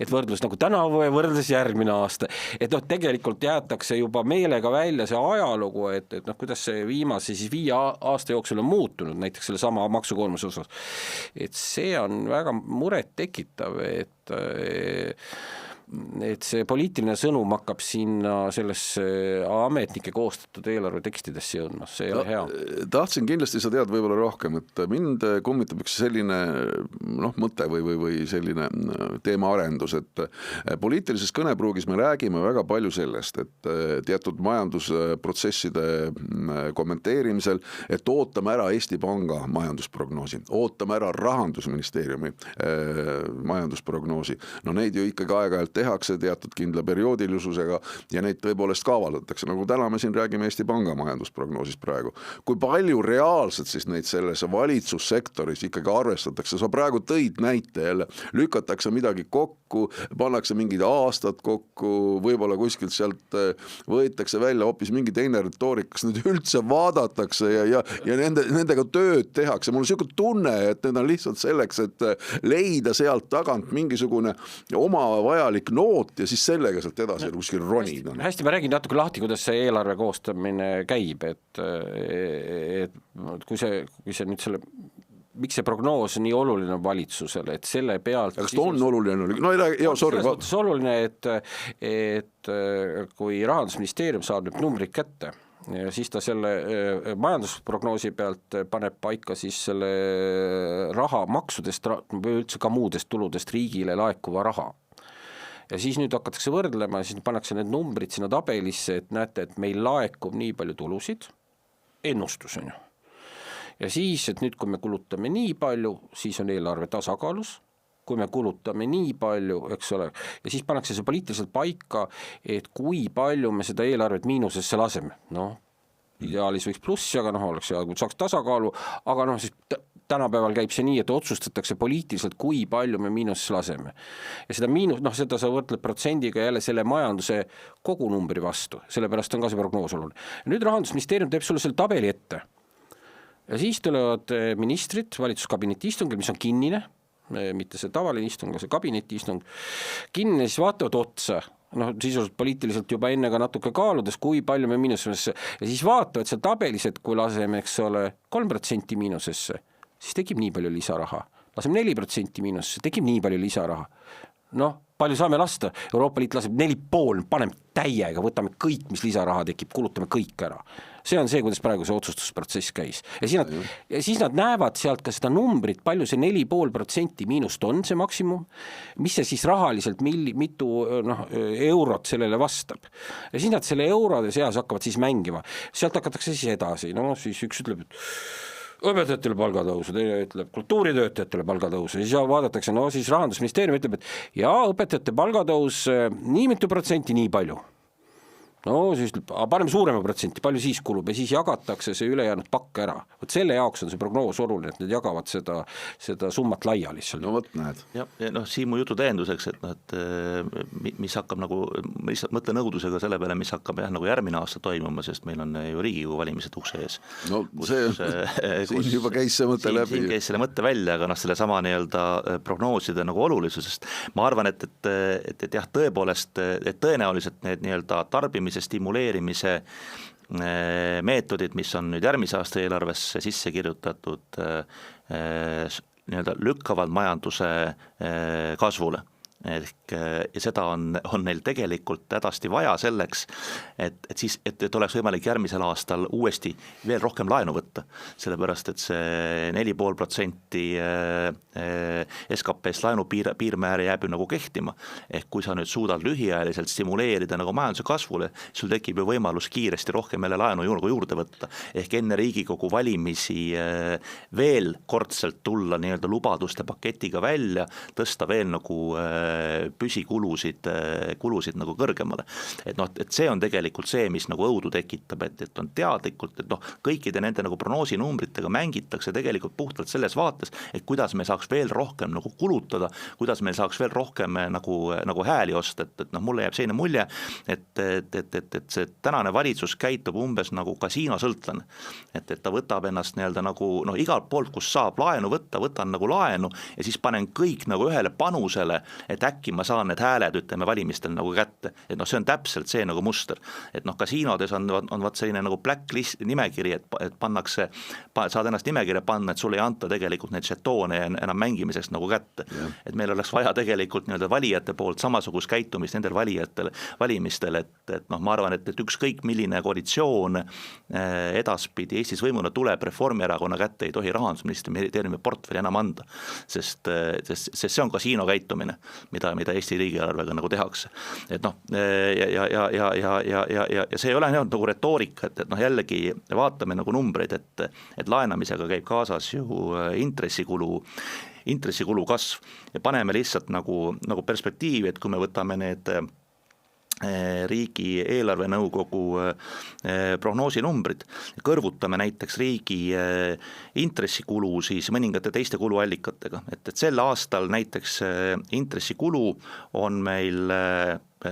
et võrdlus nagu tänavu ja võrdlus järgmine aasta, et tegelikult jäetakse juba meelega välja see ajalugu, et kuidas see viimase siis 5 aasta jooksul on muutunud, näiteks selle sama maksukoormuse osas. Et see on väga muret tekitav, et see poliitiline sõnum hakkab sinna sellesse ametnike koostatud eelarve tekstidesse jõudma, see ei ole hea. Tahtsin kindlasti, sa tead võib-olla rohkem, et mind kummitab üks selline mõte või selline teemaarendus, et poliitilises kõnepruugis me räägime väga palju sellest, et teatud majandusprotsesside kommenteerimisel, et ootame ära Eesti Panga majandusprognoosi, ootame ära Rahandusministeeriumi majandusprognoosi. Neid ju ikkagi aeg-ajalt tehakse teatud kindla perioodilisusega ja neid tõepoolest ka avaldatakse, nagu täna me siin räägime Eesti Panga majandusprognoosist praegu. Kui palju reaalselt siis neid selles valitsussektoris ikkagi arvestatakse, sa praegu tõid näite jälle, lükatakse midagi kokku, pannakse mingid aastad kokku, võib-olla kuskilt sealt võetakse välja hoopis mingi teine retoorika, kas nüüd üldse vaadatakse ja nendega tööd tehakse. Mul on selline tunne, et need on lihtsalt selleks, et leida sealt tagant mingisugune oma vajalik noot ja siis sellega sealt edasi kuskil ronida. Hästi, ma räägin natuke lahti, kuidas see eelarve koostamine käib, et kui see nüüd selle, miks see prognoos nii oluline on valitsusele, et selle pealt... Kas ta on oluline? No ei räägi, sorry. See on oluline, et kui Rahandusministeerium saab nüüd numbrid kätte, ja siis ta selle majandusprognoosi pealt paneb paika siis selle raha maksudest või üldse ka muudest tuludest riigile laekuva raha. Ja siis nüüd hakatakse võrdlema, siis pannakse need numbrid sinna tabelisse, et näete, et meil laekub nii palju tulusid, ennustus on ju. Ja siis, et nüüd kui me kulutame nii palju, siis on eelarve tasakaalus, kui me kulutame nii palju, eks ole, ja siis pannakse see poliitiliselt paika, et kui palju me seda eelarvet miinusesse laseme. Noh, ideaalis võiks plussi, aga oleks hea, kui saaks tasakaalu, aga siis tänapäeval käib see nii, et otsustatakse poliitiliselt, kui palju me miinusesse laseme. Ja seda seda sa võrdled protsendiga jälle selle majanduse kogunumbri vastu, sellepärast on ka see prognoos oluline. Nüüd Rahandusministeerium teeb sulle selle tabeli ette. Ja siis tulevad ministrid valitsuskabineti istungil, mis on kinnine, mitte see tavaline istung, see kabineti istung, kinnine, siis vaatavad otsa, sisuliselt poliitiliselt juba enne ka natuke kaaludes, kui palju me miinusesse, ja siis vaatavad seal tabelis, et kui laseme, eks ole, 3% miinusesse, siis tekib nii palju lisaraha. Laseme 4% miinusesse, tekib nii palju lisaraha. Palju saame lasta? Euroopa Liit laseb 4,5, paneme täiega, võtame kõik, mis lisaraha tekib, kulutame kõik ära. See on see, kuidas praegu see otsustusprotsess käis. Ja siis nad näevad sealt ka seda numbrit, palju see 4,5% miinust on see maksimum, mis see siis rahaliselt, mitu eurot sellele vastab. Ja siis nad selle eurode seas hakkavad siis mängima. Sealt hakatakse siis edasi. Siis üks ütleb, et õpetajatele palgatõusu, teine ütleb kultuuritöötajatele palgatõusu, siis vaadatakse, siis Rahandusministeerium ütleb, et õpetajate palgatõus nii mitu protsenti, nii palju. Siis ütleb, paneme suurema protsenti, palju siis kulub ja siis jagatakse see ülejäänud pakk ära. Võt selle jaoks on see prognoos oluline, et need jagavad seda summat laia lihtsalt. Võt näed. Ja Siimu jutu tähenduseks, et mis hakkab lihtsalt mõtle nõudlusega selle peale, mis hakkab nagu järgmine aasta toimuma, sest meil on ju Riigikogu valimised ukse ees. Siin juba käis see mõte läbi. Siin käis selle mõte välja, aga selle sama prognooside olulisusest. Ma arvan, et jah, tõepoolest, et tõenäoliselt need tarbimise stimuleerimise meetodid, mis on nüüd järgmise aasta eelarvesse sisse kirjutatud, lükkavad majanduse kasvule. Ja seda on neil tegelikult hädasti vaja selleks, et oleks võimalik järgmisel aastal uuesti veel rohkem laenu võtta, sellepärast et see 4,5% SKP-st laenu piirmäär jääb ju kehtima, ehk kui sa nüüd suudad lühiajaliselt stimuleerida majanduse kasvule, sul tekib ju võimalus kiiresti rohkem jälle laenu juurde võtta, ehk enne Riigikogu valimisi veel kordselt tulla lubaduste paketiga välja, tõsta veel püsikulusid kõrgemale. Et see on tegelikult see, mis õudu tekitab, et on teadlikult, et kõikide nende prognoosi numbritega mängitakse tegelikult puhtalt selles vaates, et kuidas me saaks veel rohkem kulutada, kuidas meil saaks veel rohkem hääli osta, et mulle jääb selline mulje, et see tänane valitsus käitub umbes kasiinosõltlane, et ta võtab ennast igalt poolt, kus saab laenu võtan laenu ja siis panen kõik ühele panusele, et äkki ma saan need hääled, valimistel kätte. Et see on täpselt see muster. Et kasiinodes on selline blacklist nimekiri, et pannakse, saad ennast nimekirja panna, et sulle ei anta tegelikult neid žetoone enam mängimiseks kätte. Yeah. Et meil oleks vaja tegelikult valijate poolt samasugust käitumist nendel valimistel, et ma arvan, et ükskõik milline koalitsioon edaspidi Eestis võimuna tuleb, Reformierakonna kätte ei tohi Rahandusministeeriumi portfelli enam anda, sest see on kasiino käitumine, mida Eesti riigieelarvega tehakse. Et ja see ei ole retoorika, et jällegi vaatame numbreid, et laenamisega käib kaasas ju intressikulu intressikulu kasv ja paneme lihtsalt nagu perspektiivi, et kui me võtame need riigi eelarvenõukogu prognoosinumbrid, kõrvutame näiteks riigi intressikulu siis mõningate teiste kuluallikatega, et sel aastal näiteks intressikulu on meil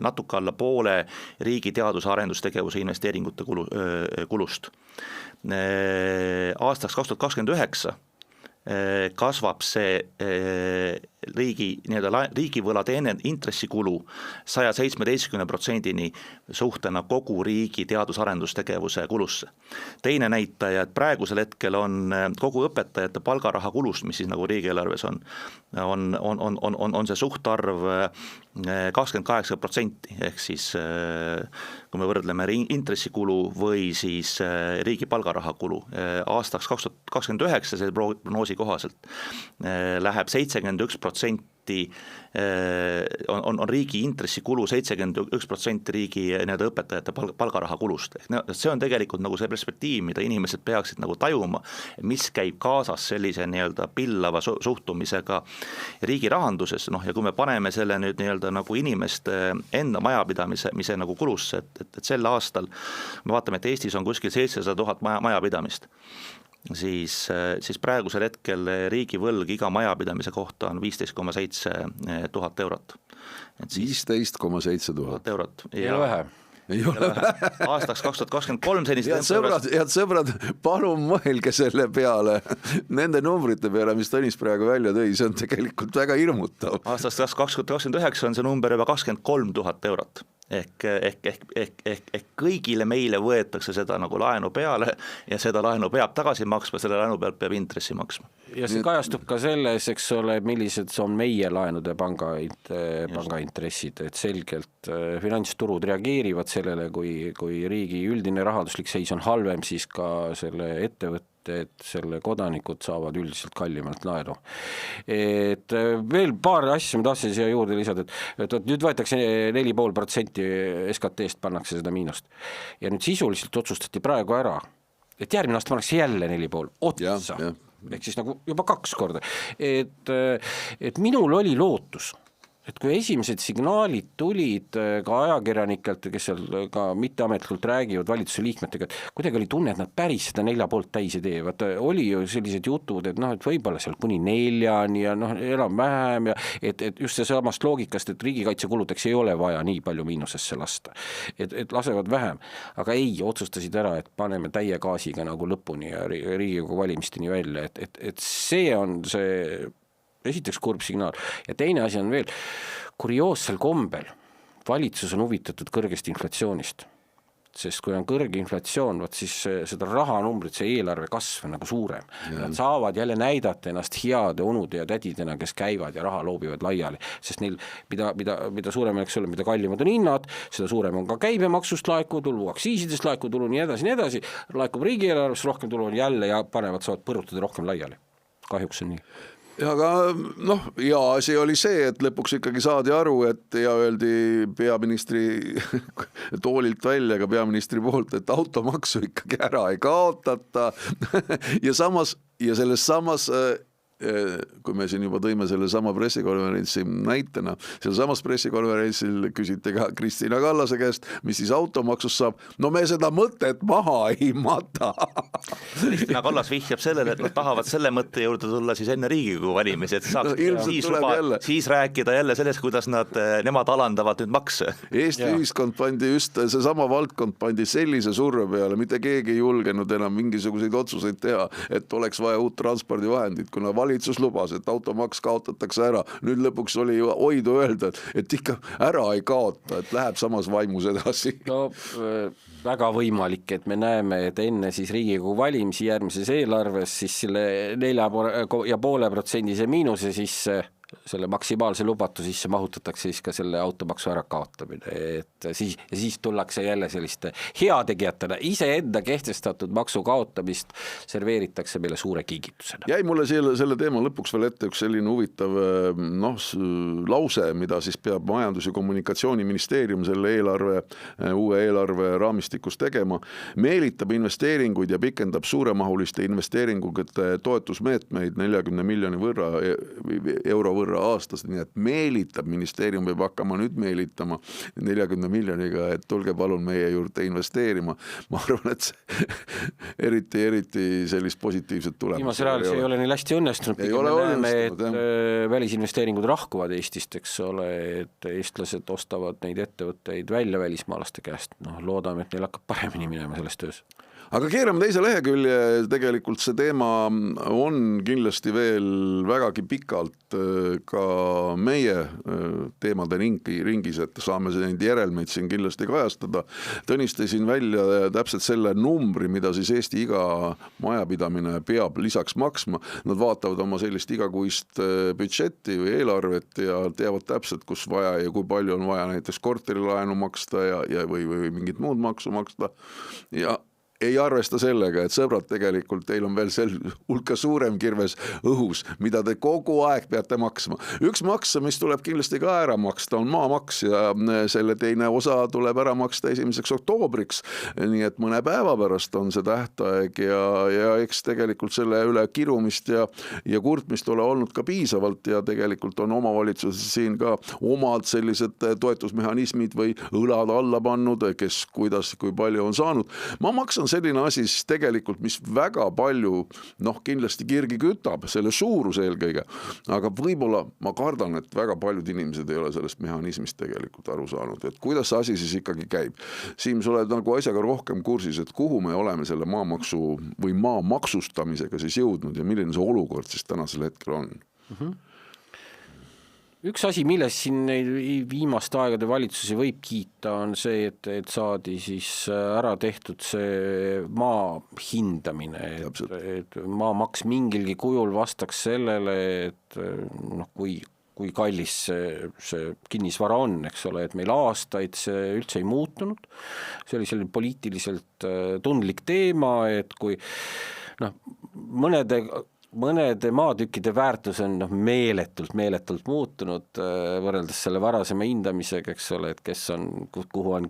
natuke alla poole riigi teadus- ja arendustegevuse investeeringute kulust. Aastaks 2029 kasvab see riigivõla teine intressikulu 117% suhtena kogu riigi teadus-arendustegevuse kulusse. Teine näitaja, et praegusel hetkel on kogu õpetajate palgaraha kulust, mis siis nagu riigieelarves on see suhtarv 28%, ehk siis kui me võrdleme intressikulu või siis riigi palgaraha kulu. Aastaks 2029 see prognoosi kohaselt läheb 71% on riigi intressikulu 71% riigi õpetajate palgaraha kulust. See on tegelikult nagu see perspektiiv, mida inimesed peaksid nagu tajuma, mis käib kaasas sellise pillava suhtumisega riigi rahanduses, ja kui me paneme selle nüüd nagu inimeste enda majapidamise nagu kulusse, et sel aastal me vaatame, et Eestis on kuskil 700 000 majapidamist, siis praegusel hetkel riigi võlg iga majapidamise kohta on 15,7 tuhat eurot. 15,7 tuhat eurot. Ei ole vähe. Ei ole. Aastaks 2023 head sõbrad, palun mõelge selle peale, nende numbrite peale, mis Tõnis praegu välja tõi, see on tegelikult väga hirmutav. Aastaks 2029 on see number juba 23 000 eurot. Ehk kõigile meile võetakse seda nagu laenu peale ja seda laenu peab tagasi maksma, selle laenu pealt peab intressi maksma. Ja see kajastub ka selles, eks ole, millised on meie laenude panga intressid, et selgelt finantsturud reageerivad sellele, kui riigi üldine rahanduslik seis on halvem, siis ka selle ettevõtte, et selle kodanikud saavad üldiselt kallimalt laenu. Et veel paar asja ma tahtsin siia juurde lisada, et nüüd võetakse 4,5% SKT-st pannakse seda miinust. Ja nüüd sisuliselt otsustati praegu ära, et järgmine aasta pannakse jälle 4,5 otsa. Ehk siis nagu juba 2 korda. Et minul oli lootus, et kui esimesed signaalid tulid ka ajakirjanikelt, kes seal ka mitteametlikult räägivad valitsuse liikmetega, et kuidagi oli tunne, et nad päris seda 4,5 täis ei tee. Vaata, oli ju sellised jutud, et et võib-olla seal kuni 4 ja enam vähem ja et just see samast loogikast, et riigikaitsekuludeks ei ole vaja nii palju miinusesse lasta. Et lasevad vähem. Aga ei, otsustasid ära, et paneme täie gaasiga nagu lõpuni ja Riigikogu valimisteni välja. Et see on see esiteks kurb signaal. Ja teine asi on veel, kurioossel kombel valitsus on huvitatud kõrgest inflatsioonist. Sest kui on kõrge inflatsioon, siis seda rahanumbrit, see eelarve kasv on nagu suurem. Nad saavad jälle näidata ennast heade onude ja tädidena, kes käivad ja raha loobivad laiali. Sest neil, mida suurem, eks ole, mida kallimad on hinnad, seda suurem on ka käibemaksust laekuv tulu, aktsiisidest laekuv tulu, nii edasi, laekub riigieelarves rohkem tulu jälle ja saavad põrutada rohkem laiali. Kahjuks on nii. Aga hea asi oli see, et lõpuks ikkagi saadi aru, et ja öeldi peaministri toolilt välja ka peaministri poolt, et automaksu ikkagi ära ei kaotata ja selles samas kui me siin juba tõime selle sama pressikonverentsi näitena, selle samas pressikonverentsil küsiti ka Kristina Kallase käest, mis siis automaksust saab. No me seda mõtet maha ei mata. Kristina Kallas vihjab sellele, et nad tahavad selle mõtte juurde tulla siis enne Riigikogu valimisi, et saaks siis rääkida jälle sellest, kuidas nemad alandavad nüüd makse. Eesti ühiskond pandi just, see sama valdkond pandi sellise surve peale, mitte keegi ei julgenud enam mingisuguseid otsuseid teha, et oleks vaja uut transpordivahendit, kuna valitsus lubas, et automaks kaotatakse ära. Nüüd lõpuks oli oidu öelda, et ikka ära ei kaota, et läheb samas vaimus edasi. No väga võimalik, et me näeme, et enne siis Riigikogu valimisi järgmises eelarves siis selle 4,5% miinuse sisse selle maksimaalse lubatu sisse mahutatakse siis ka selle automaksu ära kaotamine, et siis tullakse jälle selliste heategijatena, iseenda kehtestatud maksu kaotamist serveeritakse meile suure kingitusena. Jäi mulle selle teema lõpuks veel ette üks selline huvitav lause, mida siis peab Majandus- ja Kommunikatsiooniministeerium selle uue eelarve raamistikus tegema, meelitab investeeringuid ja pikendab suuremahuliste investeeringute toetusmeetmeid 40 miljoni euro võrra aastas, nii et meelitab, ministeerium peab hakkama nüüd meelitama 40 miljoniga, et tulge palun meie juurde investeerima. Ma arvan, et eriti sellist positiivset tulemust. Viimasel ajal see ei ole nii hästi õnnestunud, me näeme, et välisinvesteeringud rahkuvad Eestist, eks ole, et eestlased ostavad neid ettevõtteid välja välismaalaste käest, loodame, et neil hakkab paremini minema selles töös. Aga keerame teise lehekülje, tegelikult see teema on kindlasti veel vägagi pikalt ka meie teemade ringis, et saame neid järelmeid siin kindlasti kajastada. Tõnistasin välja täpselt selle numbri, mida siis Eesti iga majapidamine peab lisaks maksma. Nad vaatavad oma sellist igakuist budžetti või eelarvet ja teavad täpselt, kus vaja ja kui palju on vaja näiteks korterilaenu maksta või mingit muud maksu maksta ja ei arvesta sellega, et sõbrad, tegelikult teil on veel hulka suurem kirves õhus, mida te kogu aeg peate maksma. Üks maks, mis tuleb kindlasti ka ära maksta, on maamaks ja selle teine osa tuleb ära maksta 1. oktoobriks, nii et mõne päeva pärast on see tähtaeg ja eks tegelikult selle üle kirumist ja kurtmist ole olnud ka piisavalt ja tegelikult on omavalitsused siin ka omad sellised toetusmehhanismid või õlad alla pannud, kes kuidas, kui palju on saanud. Ma maksan selline asi siis tegelikult, mis väga palju kindlasti kirgi kütab, selle suurus eelkõige, aga võib-olla ma kardan, et väga paljud inimesed ei ole sellest mehhanismist tegelikult aru saanud, et kuidas see asi siis ikkagi käib. Siim, sa oled nagu asjaga rohkem kursis, et kuhu me oleme selle maamaksu või maa maksustamisega siis jõudnud ja milline see olukord siis tänasel hetkel on? Üks asi, milles siin viimaste aegade valitsusi võib kiita, on see, et saadi siis ära tehtud see maa hindamine, et maamaks mingilgi kujul vastaks sellele, et kui kallis see kinnisvara on, eks ole, et meil aastaid see üldse ei muutunud. See oli selline poliitiliselt tundlik teema, et kui mõnede maatükkide väärtus on meeletult muutunud võrreldes selle varasema hindamisega, eks ole, et kuhu on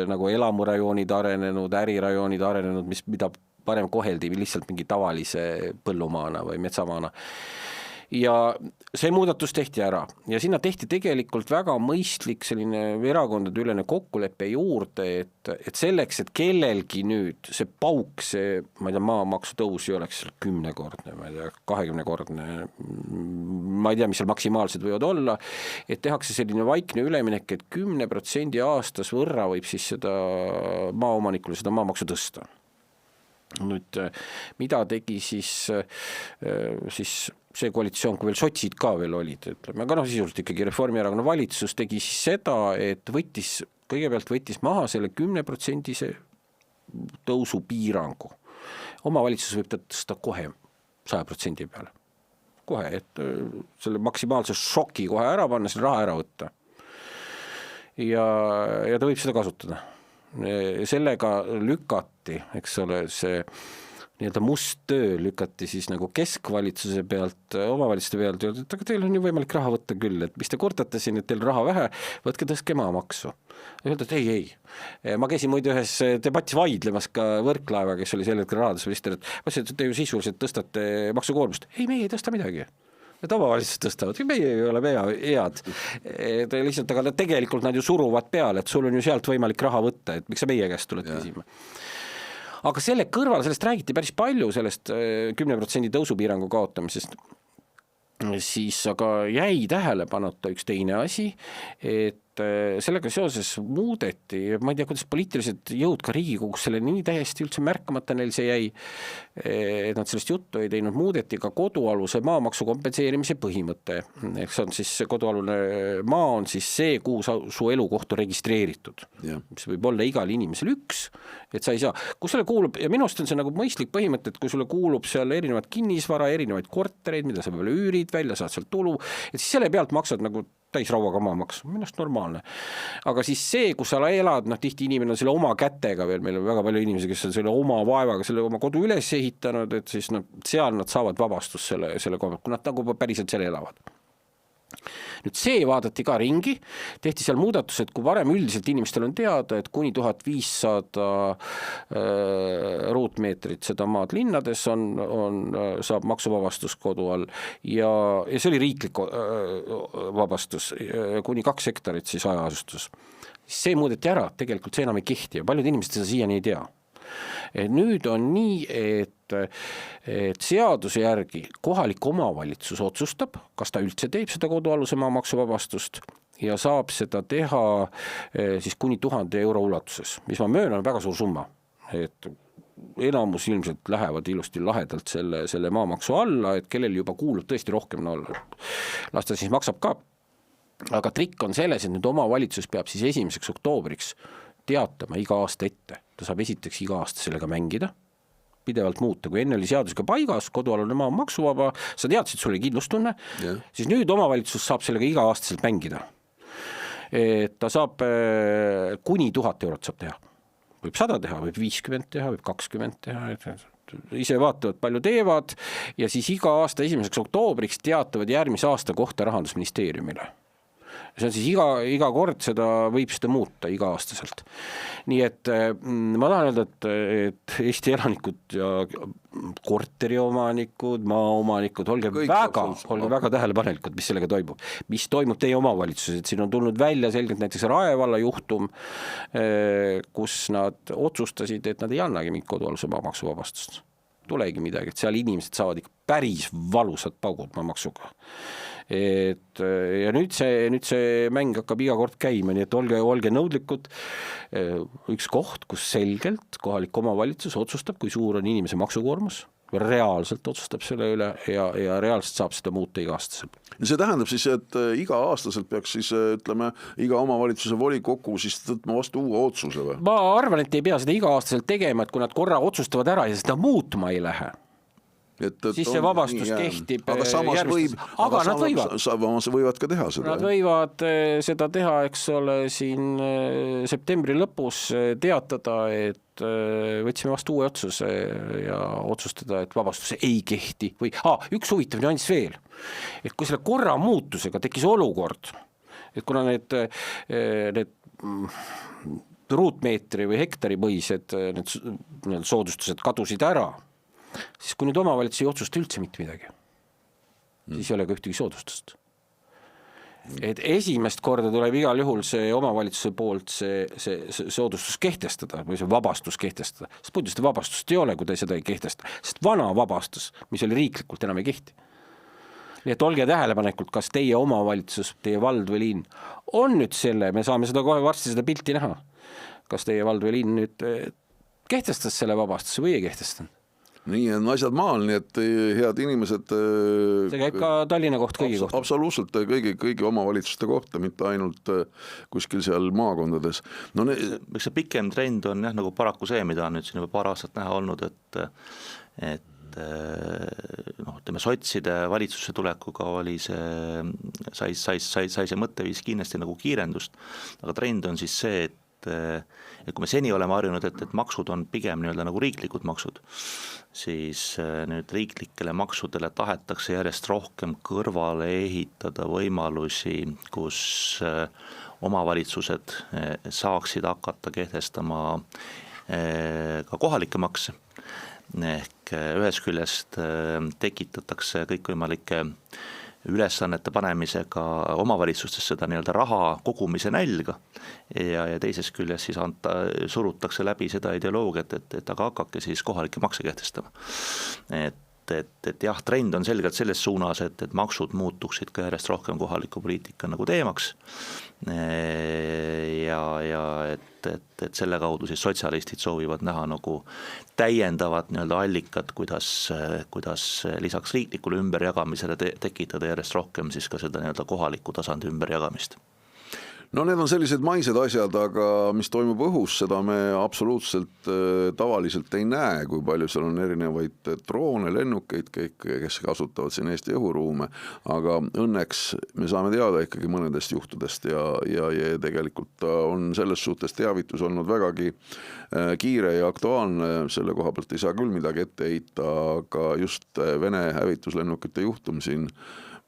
nagu elamurajoonid arenenud, ärirajoonid arenenud, mida parem koheldi lihtsalt mingi tavalise põllumaana või metsamaana. Ja see muudatus tehti ära ja sinna tehti tegelikult väga mõistlik selline erakondade ülene kokkuleppe juurde, et selleks, et kellelgi nüüd see pauk, ma ei tea, maamaksu tõus ei oleks 10-kordne, ma ei tea, 20-kordne, ma ei tea, mis seal maksimaalsed võivad olla, et tehakse selline vaikne üleminek, et 10% aastas võrra võib siis seda maaomanikule seda maamaksu tõsta. Nüüd, mida tegi siis see koalitsioon, kui veel sotsid ka veel olid, ütleme, aga sisuliselt ikkagi Reformierakonna valitsus tegi siis seda, et kõigepealt võttis maha selle 10% tõusu piirangu. Omavalitsus võib tõsta kohe 100% peale. Kohe, et selle maksimaalse šoki kohe ära panna, selle raha ära võtta. Ja ta võib seda kasutada. Sellega lükati, eks ole, see nii-öelda must töö lükati siis nagu keskvalitsuse pealt, omavalitsuste pealt, et aga teil on ju võimalik raha võtta küll, et mis te kordate siin, et teil raha vähe, võtke tõstke maamaksu. Öelda, et ei. Ma käisin muide ühes debatis vaidlemas ka Võrklaeva, kes oli selle hetkel rahandusminister, et te ju sisuliselt tõstate maksukoormust. Ei, meie ei tõsta midagi. Need omavalitsused tõstavad, meie ei ole head. Lihtsalt, aga tegelikult nad ju suruvad peale, et sul on ju sealt võimalik raha võtta, et miks sa meie käest tuled küsima. Aga selle kõrval, sellest räägiti päris palju, sellest 10% tõusupiirangu kaotamisest, siis aga jäi tähelepanuta üks teine asi, et sellega seoses muudeti, ma ei tea, kuidas poliitilised jõud ka Riigikogus selle nii täiesti üldse märkamata neil see jäi, et nad sellest juttu ei teinud, muudeti ka kodualuse maamaksu kompenseerimise põhimõte. Ehk see on siis kodualune maa on siis see, kuhu su elukoht on registreeritud. Mis võib olla igal inimesel üks, et sa ei saa. Kui sulle kuulub, ja minu arust on see nagu mõistlik põhimõte, et kui sulle kuulub seal erinevad kinnisvara, erinevaid kortereid, mida sa veel üürid välja, saad seal tulu, et siis selle pealt maksad nagu täisrauaga maamaks, minust normaalne. Aga siis see, kus sa elad, tihti inimene on selle oma kätega veel, meil on väga palju inimesi, kes on selle oma vaevaga selle oma kodu üles ehitanud, et siis seal nad saavad vabastus selle koha, kui nad nagu päriselt seal elavad. Nüüd see vaadati ka ringi, tehti seal muudatused, kui varem üldiselt inimestel on teada, et kuni 1500 ruutmeetrit seda maad linnades saab maksuvabastus kodu all ja see oli riiklik vabastus, kuni 2 hektarit siis hajaasustus. See muudeti ära, tegelikult see enam ei kehti ja paljud inimesed seda siiani ei tea. Nüüd on nii, et seaduse järgi kohalik omavalitsus otsustab, kas ta üldse teeb seda kodualuse maa maksuvabastust ja saab seda teha siis kuni 1000 euro ulatuses, mis ma möönan on väga suur summa, et enamus ilmselt lähevad ilusti lahedalt selle maamaksu alla, et kellel juba kuulub tõesti rohkem, las ta siis maksab ka. Aga trikk on selles, et nüüd omavalitsus peab siis 1. oktoobriks teatama iga aasta ette. Ta saab esiteks iga aasta sellega mängida, pidevalt muuta. Kui enne oli seadusega paigas, kodualune maa maksuvaba, sa teadsid, sul oli kindlustunne, siis nüüd omavalitsus saab sellega iga aastaselt mängida. Ta saab kuni 1000 eurot saab teha. Võib 100 teha, võib 50 teha, võib 20 teha, ise vaatavad, palju teevad ja siis iga aasta 1. oktoobriks teatavad järgmise aasta kohta Rahandusministeeriumile. See on siis iga kord võib seda muuta iga-aastaselt. Nii et ma tahan öelda, et Eesti elanikud ja korteriomanikud, maaomanikud, olge väga tähelepanelikud, mis sellega toimub. Mis toimub teie omavalitsuses, et siin on tulnud välja selgelt näiteks Rae valla juhtum, kus nad otsustasid, et nad ei annagi mingit kodualuse maamaksuvabastust. Tulegi midagi, et seal inimesed saavad ikka päris valusad paugud maamaksuga. Ja nüüd see mäng hakkab iga kord käima, nii et olge nõudlikud. Üks koht, kus selgelt kohalik omavalitsus otsustab, kui suur on inimese maksukoormus, reaalselt otsustab selle üle ja reaalselt saab seda muuta iga-aastaselt. See tähendab siis, et iga-aastaselt peaks siis, ütleme, iga omavalitsuse volikokku siis tõtma vastu uue otsuse või? Ma arvan, et ei pea seda iga-aastaselt tegema, et kui nad korra otsustavad ära ja seda muutma ei lähe, siis see vabastus kehtib järgmistes. Aga nad võivad ka teha seda. Nad võivad seda teha, eks ole, siin septembri lõpus teatada, et võtsime vastu uue otsuse ja otsustada, et vabastus ei kehti. Või üks huvitav nüanss veel, et kui selle korra muutusega tekkis olukord, et kuna need ruutmeetri või hektari põhised need soodustused kadusid ära, siis kui nüüd omavalitsus ei otsusta üldse mitte midagi, siis ei ole ka ühtegi soodustust. Et esimest korda tuleb igal juhul see omavalitsuse poolt see soodustus kehtestada või see vabastus kehtestada. Sest muidu seda vabastust ei ole, kui ta seda ei kehtesta. Sest vana vabastus, mis oli riiklikult, enam ei kehti. Nii et olge tähelepanekult, kas teie omavalitsus, teie vald või linn on nüüd selle, me saame seda kohe varsti seda pilti näha, kas teie vald või linn nüüd kehtestas selle vabastuse või ei kehtestanud. Nii on asjad maal, nii et head inimesed... See käib ka Tallinna koht kõigi kohta. Absoluutselt kõigi omavalitsuste kohta, mitte ainult kuskil seal maakondades. Eks see pikem trend on nagu paraku see, mida on nüüd siin juba paar aastat näha olnud, et sotside valitsusse tulekuga oli sai see mõtteviis kindlasti nagu kiirendust, aga trend on siis see, et kui me seni oleme harjunud, et maksud on pigem nagu riiklikud maksud, siis nüüd riiklikele maksudele tahetakse järjest rohkem kõrvale ehitada võimalusi, kus omavalitsused saaksid hakata kehtestama ka kohalikke makse. Ehk ühest küljest tekitatakse kõikvõimalike ülesannete panemisega omavalitsustes seda raha kogumise nälga ja teises küljest siis surutakse läbi seda ideoloogiat, et aga hakake siis kohalikke makse kehtestama. Et et jah, trend on selgelt selles suunas, et maksud muutuksid ka järjest rohkem kohaliku poliitika nagu teemaks ja et selle kaudu siis sotsialistid soovivad näha nagu täiendavat nii-öelda allikat, kuidas lisaks riiklikule ümberjagamisele tekitada järjest rohkem siis ka seda nii-öelda kohaliku tasandi ümberjagamist. No need on sellised maised asjad, aga mis toimub õhus, seda me absoluutselt tavaliselt ei näe, kui palju seal on erinevaid droone, lennukeid, kes kasutavad siin Eesti õhuruume, aga õnneks me saame teada ikkagi mõnedest juhtudest ja tegelikult on selles suhtes teavitus olnud vägagi kiire ja aktuaalne, selle koha pealt ei saa küll midagi ette heita, aga just Vene hävituslennukite juhtum siin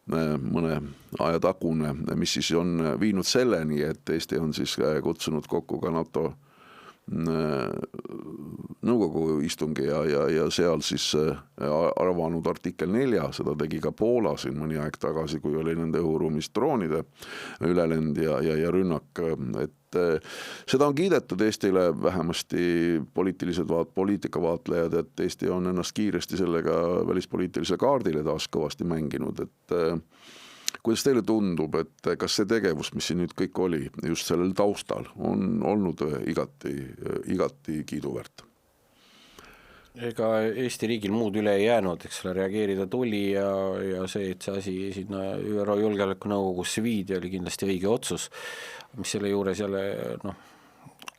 mõne aja tagune, mis siis on viinud selleni, et Eesti on siis kutsunud kokku ka NATO nõukogu istungi ja seal siis arvanud artikkel 4, seda tegi ka Poola siin mõni aeg tagasi, kui oli nende õhuruumis droonide ülelend ja rünnak, et seda on kiidetud Eestile vähemasti poliitikavaatlejad, et Eesti on ennast kiiresti sellega välispoliitilisele kaardile taas kõvasti mänginud, et kuidas teile tundub, et kas see tegevus, mis siin nüüd kõik oli, just sellel taustal, on olnud igati kiiduväärt? Ega Eesti riigil muud üle ei jäänud, eks selle reageerida tuli ja see, et see asi sinna ÜRO Julgeolekunõukogusse viidi, oli kindlasti õige otsus. Mis selle juures jälle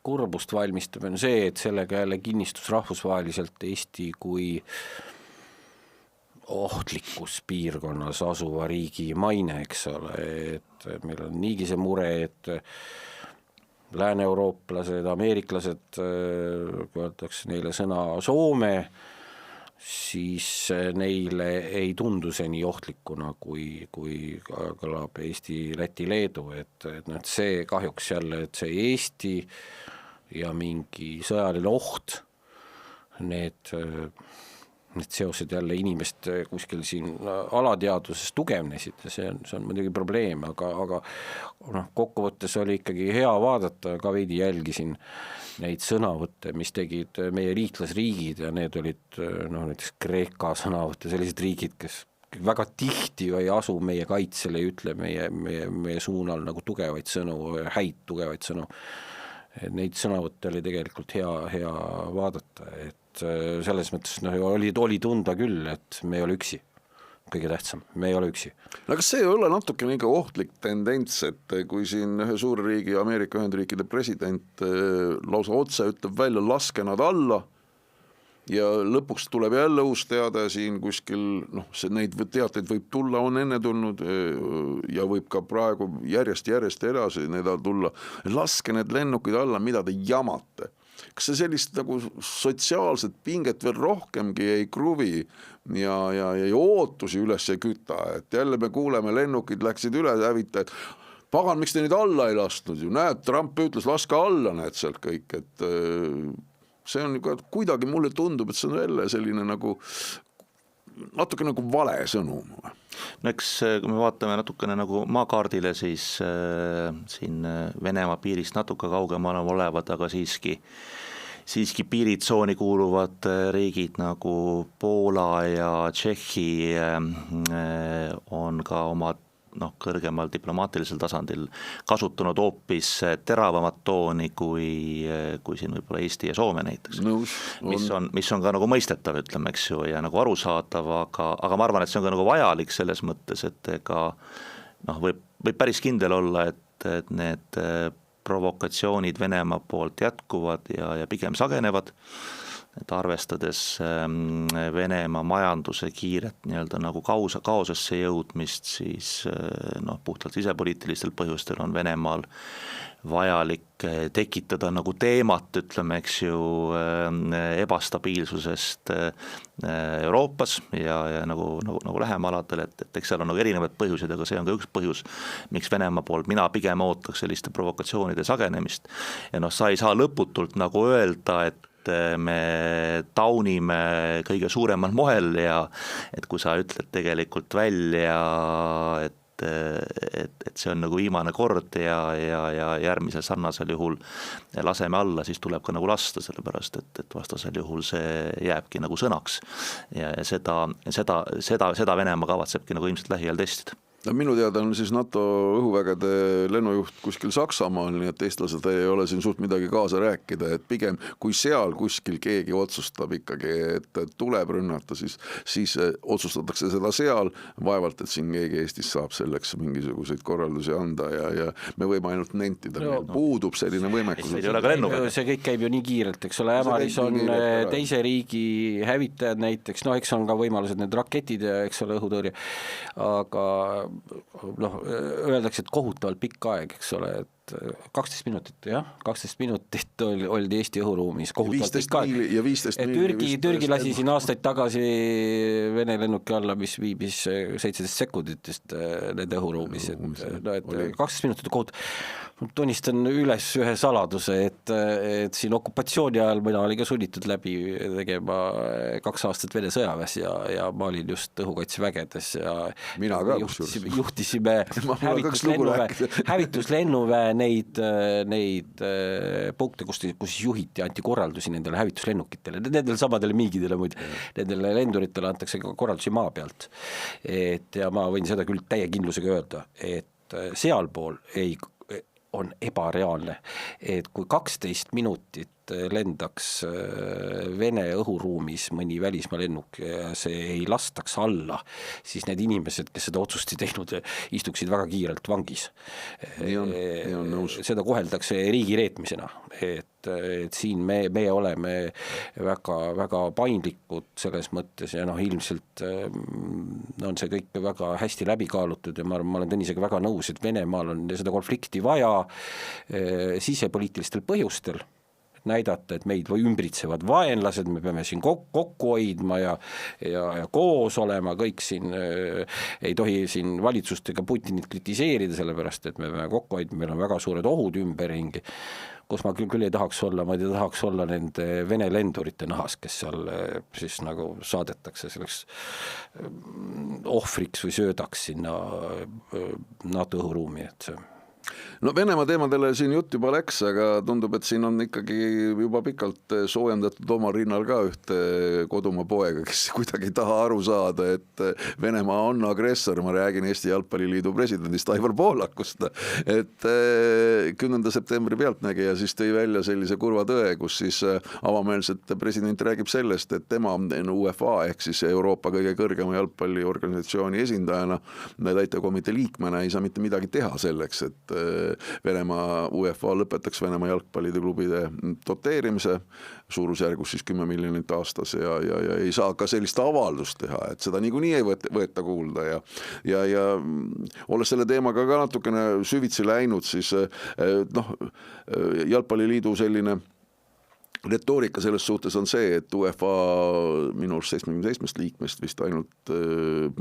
kurbust valmistab, on see, et sellega jälle kinnistus rahvusvaheliselt Eesti kui ohtlikus piirkonnas asuva riigi maine, eks ole, et meil on niigi see mure, et lääne-eurooplased, ameeriklased, kui öeldakse neile sõna Soome, siis neile ei tundu see nii ohtlikuna, kui kõlab Eesti, Läti, Leedu, et see kahjuks jälle, et see Eesti ja mingi sõjaline oht, need seosed jälle inimest kuskil siin alateadvuses tugevnesid ja see on muidugi probleem, aga kokkuvõttes oli ikkagi hea vaadata, ka veidi jälgisin neid sõnavõtte, mis tegid meie liitlasriigid ja need olid näiteks Kreeka sõnavõtte, sellised riigid, kes väga tihti ei asu meie kaitsele ja ütle meie suunal nagu tugevaid sõnu, häid tugevaid sõnu. Neid sõnavõtte oli tegelikult hea vaadata, et selles mõttes oli tunda küll, et me ei ole üksi. Kõige tähtsam, me ei ole üksi. No kas see ei ole natuke niiga ohtlik tendents, et kui siin ühe suure riigi Ameerika Ühendriikide president lausa otse ütleb välja, laske nad alla ja lõpuks tuleb jälle uus teade siin kuskil, neid teateid võib tulla, on enne tulnud ja võib ka praegu järjest edasi tulla, laske need lennukid alla, mida te jamate. Kas see sellist nagu sotsiaalset pinget veel rohkemgi ei kruvi ja ootusi üles ei küta, et jälle me kuuleme, lennukid läksid üle hävitajad, pagan, miks te nüüd alla ei lastnud ju, näed, Trump ütles, laske alla, näed sealt kõik, et see on kuidagi, mulle tundub, et see on jälle selline natuke nagu vale sõnum. No eks kui me vaatame natukene nagu maakaardile, siis siin Venemaa piirist natuke kaugemal olevad, aga siiski piiritsooni kuuluvad riigid nagu Poola ja Tšehhi on ka omad kõrgemal diplomaatilisel tasandil kasutanud hoopis teravamat tooni kui siin võib-olla Eesti ja Soome näiteks, mis on ka nagu mõistetav, ütleme, eks ju, ja nagu arusaadav, aga ma arvan, et see on ka nagu vajalik selles mõttes, et ega võib päris kindel olla, et need provokatsioonid Venemaa poolt jätkuvad ja pigem sagenevad, et arvestades Venemaa majanduse kiiret nii-öelda nagu kaosesse jõudmist, siis puhtalt sisepoliitilistel põhjustel on Venemaal vajalik tekitada nagu teemat, ütleme, eks ju, ebastabiilsusest Euroopas ja nagu lähemaladel, et eks seal on nagu erinevad põhjused, aga see on ka üks põhjus, miks Venemaa poolt mina pigem ootaks selliste provokatsioonide sagenemist. Ja sa ei saa lõputult nagu öelda, et me taunime kõige suuremal moel ja et kui sa ütled tegelikult välja, et et see on nagu viimane kord ja järgmisel sarnasel juhul laseme alla, siis tuleb ka nagu lasta, sellepärast et vastasel juhul see jääbki nagu sõnaks ja seda Venemaa kavatsebki nagu ilmselt lähiajal testida. No, minu teada on siis NATO õhuvägede lennujuht kuskil Saksamaal, nii et eestlased ei ole siin suurt midagi kaasa rääkida, et pigem kui seal kuskil keegi otsustab ikkagi, et tuleb rünnata, siis otsustatakse seda seal, vaevalt, et siin keegi Eestis saab selleks mingisuguseid korraldusi anda ja me võime ainult nentida, meil puudub selline võimekus. See kõik käib ju nii kiirelt, eks ole, Ämaris on teise riigi hävitajad näiteks, no eks on ka võimalused need raketid ja eks ole õhutõrje, aga öeldakse, et kohutavalt pikk aeg, eks ole, et 12 minutit, jah, 12 minutit oldi Eesti õhuruumis, kohutavalt pikk aeg. Türgi lasi siin aastaid tagasi Vene lennuki alla, mis viibis 17 sekunditest nende õhuruumis, et 12 minutit kohutavalt. Tunnistan üles ühe saladuse, et siin okupatsiooni ajal mina olin ka sunnitud läbi tegema 2 aastat Vene sõjaväes ja ma olin just õhukaitsevägedes ja mina ka juhtisime hävituslennuväe neid punkte, kus juhiti, anti korraldusi nendele hävituslennukitele, nendele samadele miigidele muid, nendele lenduritele antakse korraldusi maa pealt. Ja ma võin seda küll täie kindlusega öelda, et sealpool on ebareaalne, et kui 12 minutit lendaks Vene õhuruumis mõni välismaa lennuk ja see ei lastaks alla, siis need inimesed, kes seda otsust ei teinud, istuksid väga kiirelt vangis. Seda koheldakse riigi reetmisena, et siin me oleme väga, väga paindlikud selles mõttes ja ilmselt on see kõik väga hästi läbi kaalutud ja ma olen Tõnisega väga nõus, et Venemaal on seda konflikti vaja sisepoliitilistel põhjustel, näidata, et meid või ümbritsevad vaenlased, me peame siin kokku hoidma ja koos olema, kõik siin ei tohi siin valitsustega Putinit kritiseerida, sellepärast, et me peame kokku hoidma, meil on väga suured ohud ümberringi, kus ma küll ei tahaks olla, ma ei tahaks olla nende Vene lendurite nahas, kes seal siis nagu saadetakse selleks ohvriks või söödaks sinna NATO õhuruumi, et see No Venemaa teemadele siin jutt juba läks, aga tundub, et siin on ikkagi juba pikalt soojendatud oma rinnal ka ühte kodumaa poega, kes kuidagi ei taha aru saada, et Venemaa on agressor, ma räägin Eesti Jalgpalliliidu presidendist Aivar Poolakust, et 10. septembri Pealtnägija siis tõi välja sellise kurva tõe, kus siis avameelselt president räägib sellest, et tema UEFA ehk siis Euroopa kõige kõrgema jalgpalliorganisatsiooni esindajana, täitevkomitee liikmena ei saa mitte midagi teha selleks, et Venemaa UEFA lõpetaks Venemaa jalgpalliklubide doteerimise suurusjärgus siis 10 miljonit aastas ja ei saa ka sellist avaldust teha, et seda niikuinii ei võeta kuulda ja olles selle teemaga ka natukene süvitsi läinud, siis jalgpalliliidu selline retoorika selles suhtes on see, et UEFA minu 77 liikmest vist ainult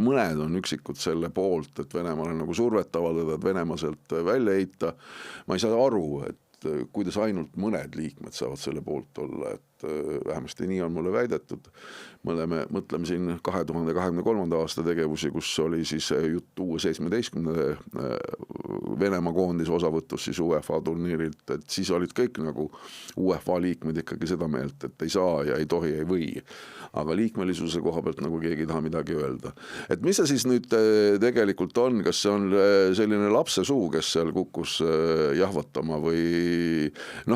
mõned on üksikud selle poolt, et Venemaale nagu survet avaldada, et Venemaa sealt välja heita. Ma ei saa aru, et kuidas ainult mõned liikmed saavad selle poolt olla, et vähemasti nii on mulle väidetud. Mõtleme siin 2023. aasta tegevusi, kus oli siis jutt uue 17. Venemaa koondis osavõtus siis UEFA turniirilt, et siis olid kõik nagu UEFA liikmed ikkagi seda meelt, et ei saa ja ei tohi, ei või. Aga liikmelisuse koha pealt nagu keegi ei taha midagi öelda. Et mis see siis nüüd tegelikult on, kas see on selline lapse suu, kes seal kukkus jahvatama või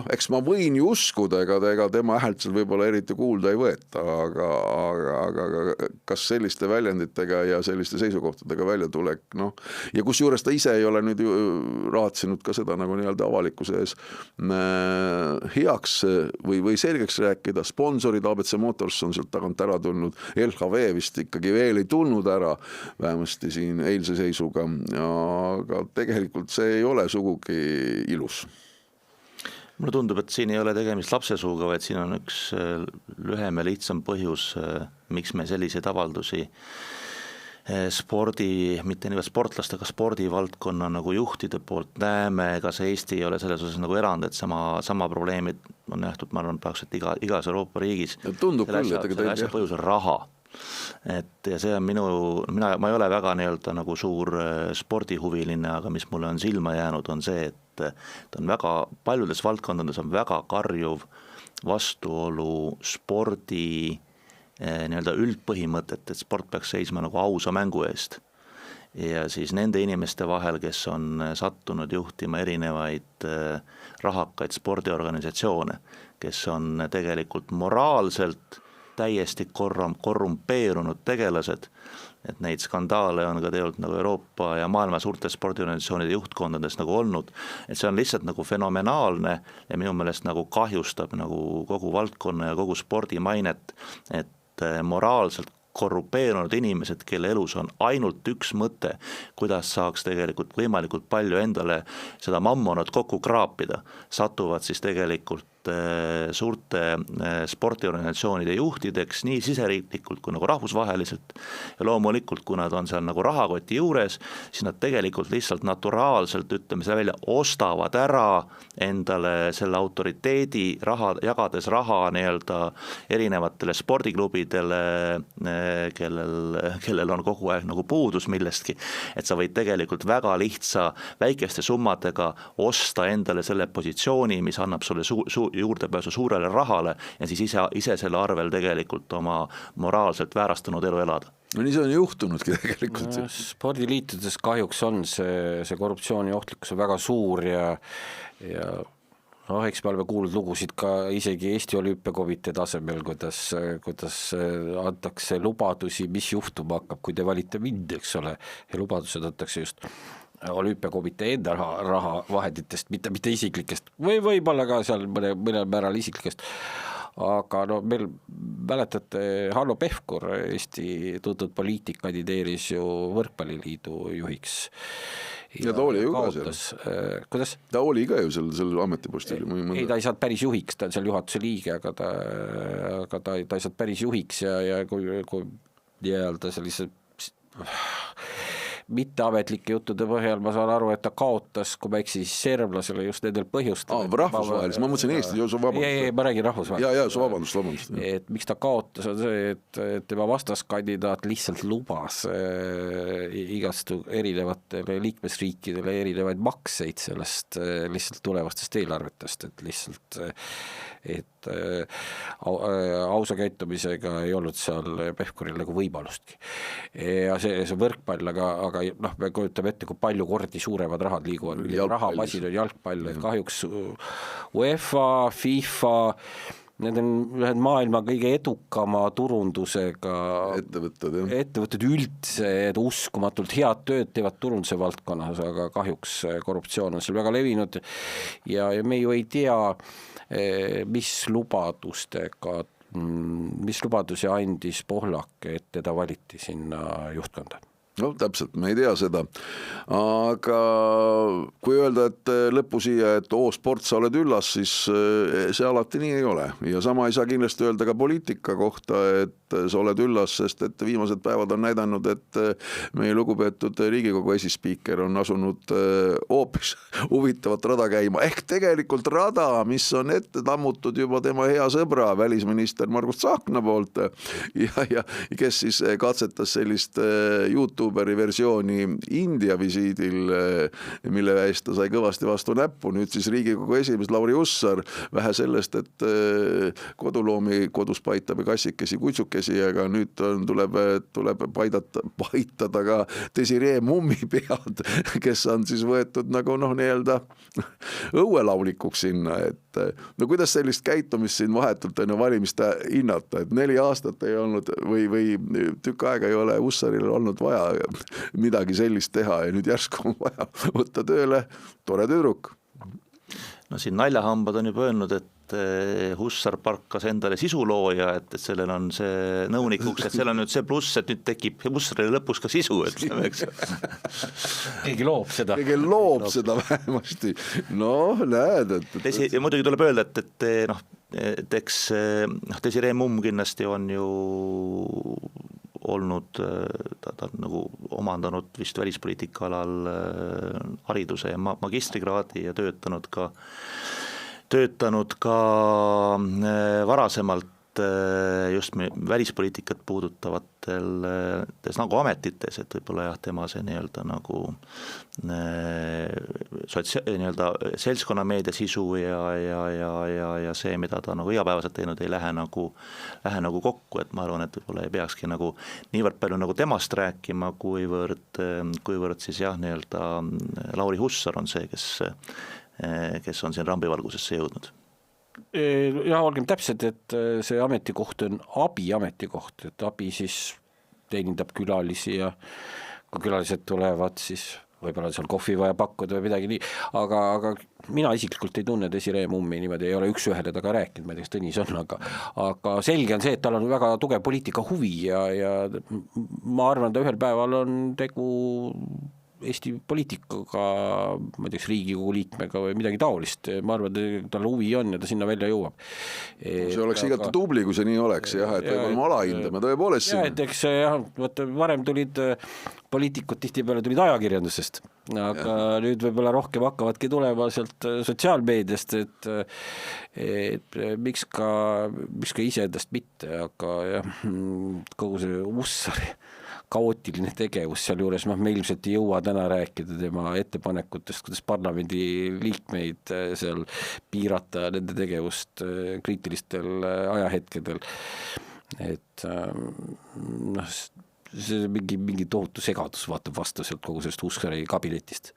eks ma võin ju uskuda, ega tema häält seal võib-olla eriti kuulda ei võeta, aga kas selliste väljenditega ja selliste seisukohtadega välja tulek, ja kus juures ta ise ei ole nüüd ju raatsinud ka seda nagu nii-öelda avalikkuse ees heaks või selgeks rääkida, sponsorid ABC Motors on sealt tagant ära tulnud, LHV vist ikkagi veel ei tulnud ära, vähemasti siin eilse seisuga, aga tegelikult see ei ole sugugi ilus. Mulle tundub, et siin ei ole tegemist lapsesuuga, vaid siin on üks lühem ja lihtsam põhjus, miks me selliseid avaldusi mitte niivõrd sportlaste, aga spordivaldkonna nagu juhtide poolt näeme, ega see Eesti ei ole selles osas nagu erand, et sama probleemid on nähtud, ma arvan, praktiliselt igas Euroopa riigis. Tundub küll, selle asja põhjus on raha. et ja see on ma ei ole väga nii-öelda nagu suur spordihuviline, aga mis mulle on silma jäänud, on see, et ta on väga, paljudes valdkondades on väga karjuv vastuolu spordi nii-öelda üldpõhimõtet, et sport peaks seisma nagu ausa mängu eest. Ja siis nende inimeste vahel, kes on sattunud juhtima erinevaid rahakaid spordiorganisatsioone, kes on tegelikult moraalselt täiesti korrumpeerunud tegelased, et neid skandaale on ka tegelikult nagu Euroopa ja maailma suurte spordiorganisatsioonide juhtkondades nagu olnud, et see on lihtsalt nagu fenomenaalne ja minu meelest nagu kahjustab nagu kogu valdkonna ja kogu spordi mainet, et moraalselt korrupeerunud inimesed, kelle elus on ainult üks mõte, kuidas saaks tegelikult võimalikult palju endale seda mammonat kokku kraapida, satuvad siis tegelikult suurte spordiorganisatsioonide juhtideks nii siseriiklikult kui nagu rahvusvaheliselt ja loomulikult, kui nad on seal nagu rahakoti juures, siis nad tegelikult lihtsalt naturaalselt, ütleme seda välja, ostavad ära endale selle autoriteedi, jagades raha nii-öelda erinevatele spordiklubidele, kellel on kogu aeg nagu puudus millestki, et sa võid tegelikult väga lihtsa väikeste summadega osta endale selle positsiooni, mis annab sulle juurdepääsu suurele rahale ja siis ise selle arvel tegelikult oma moraalselt väärastunud elu elada. No nii see on juhtunudki tegelikult. Spordiliitudes kahjuks on see korruptsiooni ohtlikkus on väga suur ja eks me oleme kuulnud lugusid ka isegi Eesti olümpiakomitee tasemel, kuidas antakse lubadusi, mis juhtuma hakkab, kui te valite mind, eks ole, ja lubadused antakse just olümpiakomitee enda raha vahenditest, mitte isiklikest või võib-olla ka seal mõnel määral isiklikest, aga no meil mäletate Hanno Pevkur, Eesti tuntud poliitik, kandideeris ju võrkpalliliidu juhiks. Ja ta oli ju ka seal. Kuidas? Ta oli ka ju seal ametipostil. Ei, ta ei saanud päris juhiks, ta on seal juhatuse liige, aga ta ei saanud päris juhiks ja kui nii-öelda sellise mitteametlike juttude põhjal ma saan aru, et ta kaotas, kui ma eksi, serblasele just nendel põhjustel. Rahvusvahelis, ma mõtlesin Eesti, su vabandust. Ei, ma räägin rahvusvahelis. Ja, su vabandust. Et miks ta kaotas on see, et tema vastaskandidaat lihtsalt lubas igastu erinevatele liikmesriikidele erinevaid makseid sellest lihtsalt tulevastest eelarvetest, et lihtsalt ausa käitumisega ei olnud seal Pevkuril nagu võimalustki. Ja see võrkpall, aga me kujutame ette, kui palju kordi suuremad rahad liiguvad, rahamasin on jalgpall, et kahjuks UEFA, FIFA, need on ühed maailma kõige edukama turundusega ettevõtted üldse, uskumatult head tööd teevad turunduse valdkonnas, aga kahjuks korruptsioon on seal väga levinud ja me ju ei tea, mis lubadusi andis Pohlak, et teda valiti sinna juhtkonda. No täpselt, me ei tea seda, aga kui öelda, et lõppu siia, et sport, sa oled üllas, siis see alati nii ei ole ja sama ei saa kindlasti öelda ka poliitika kohta, et sa oled üllas, sest et viimased päevad on näidanud, et meie lugupeetud Riigikogu esispiiker on asunud hoopis huvitavat rada käima, ehk tegelikult rada, mis on ette tammutud juba tema hea sõbra, välisminister Margus Tsahkna poolt ja kes siis katsetas sellist YouTuberi versiooni India visiidil, mille eest ta sai kõvasti vastu näppu, nüüd siis Riigikogu esimees Lauri Hussar, vähe sellest, et koduloomi kodus paitab ja kassikesi, kutsukesi, aga nüüd tuleb paitada ka Desiree Mummi pead, kes on siis võetud nagu nii-öelda õuelaulikuks sinna, et no kuidas sellist käitumist siin vahetult enne valimist hinnata, et 4 aastat ei olnud või tükk aega ei ole Hussaril olnud vaja midagi sellist teha ja nüüd järsku on vaja võtta tööle tore tüdruk. No siin naljahambad on juba öelnud, et Hussar parkas endale sisulooja, et sellel on see nõunikuks, et seal on nüüd see pluss, et nüüd tekib Hussarile lõpus ka sisu, ütleme, eks. Keegi loob seda. Keegi loob seda vähemasti. No, näed. Ja muidugi tuleb öelda, et eks Desiree Mumm kindlasti on ju olnud, ta nagu omandanud vist välispoliitika alal hariduse ja magistrikraadi ja töötanud ka varasemalt just välispoliitikat puudutavates nagu ametites, et võib-olla jah, tema see nii-öelda nagu nii-öelda seltskonnameedia sisu ja see, mida ta nagu igapäevaselt teinud, ei lähe nagu kokku, et ma arvan, et võib-olla ei peakski nagu niivõrd palju nagu temast rääkima, kuivõrd siis jah, nii-öelda Lauri Hussar on see, kes on siin rambivalgusesse jõudnud. Ja olgem täpsed, et see ametikoht on abiametikoht, et abi siis teenindab külalisi ja kui külalised tulevad, siis võib-olla seal kohvi vaja pakkuda või midagi nii, aga mina isiklikult ei tunne Desiree Mummi niimoodi, ei ole üks ühele taga rääkinud, ma ei tea, kas Tõnis on, aga selge on see, et tal on väga tugev poliitika huvi ja ma arvan, et ühel päeval on tegu Eesti poliitikaga, ma ei tea, Riigikogu liikmega või midagi taolist, ma arvan, et tal huvi on ja ta sinna välja jõuab. See oleks igati tubli, kui see nii oleks, jah, et võib-olla ma alahindame, tõepoolest siin. Et eks jah, varem tulid poliitikud tihtipeale tulid ajakirjandusest, aga nüüd võib-olla rohkem hakkavadki tulema sealt sotsiaalmeediast, et miks ka ise endast mitte, aga jah, kogu see Hussari kaootiline tegevus seal juures, me ilmselt ei jõua täna rääkida tema ettepanekutest, kuidas parlamendi liikmeid seal piirata nende tegevust kriitilistel ajahetkedel. Et see mingi tohutu segadus vaatab vastu sealt kogu sellest Hussari kabinetist.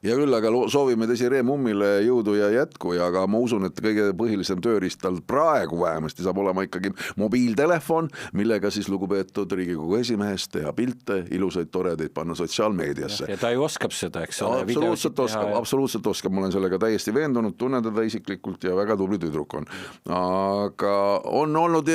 Ja küll, aga soovime Desiree Mummile jõudu ja jätku, aga ma usun, et kõige põhilisem tööriist tal praegu vähemasti saab olema ikkagi mobiiltelefon, millega siis lugupeetud Riigikogu esimehest teha pilte, ilusaid toredaid panna sotsiaalmeediasse. Ja ta ju oskab seda, eks ole. Absoluutselt oskab, ma olen sellega täiesti veendunud, tunnen teda isiklikult ja väga tubli tüdruk on. Aga on olnud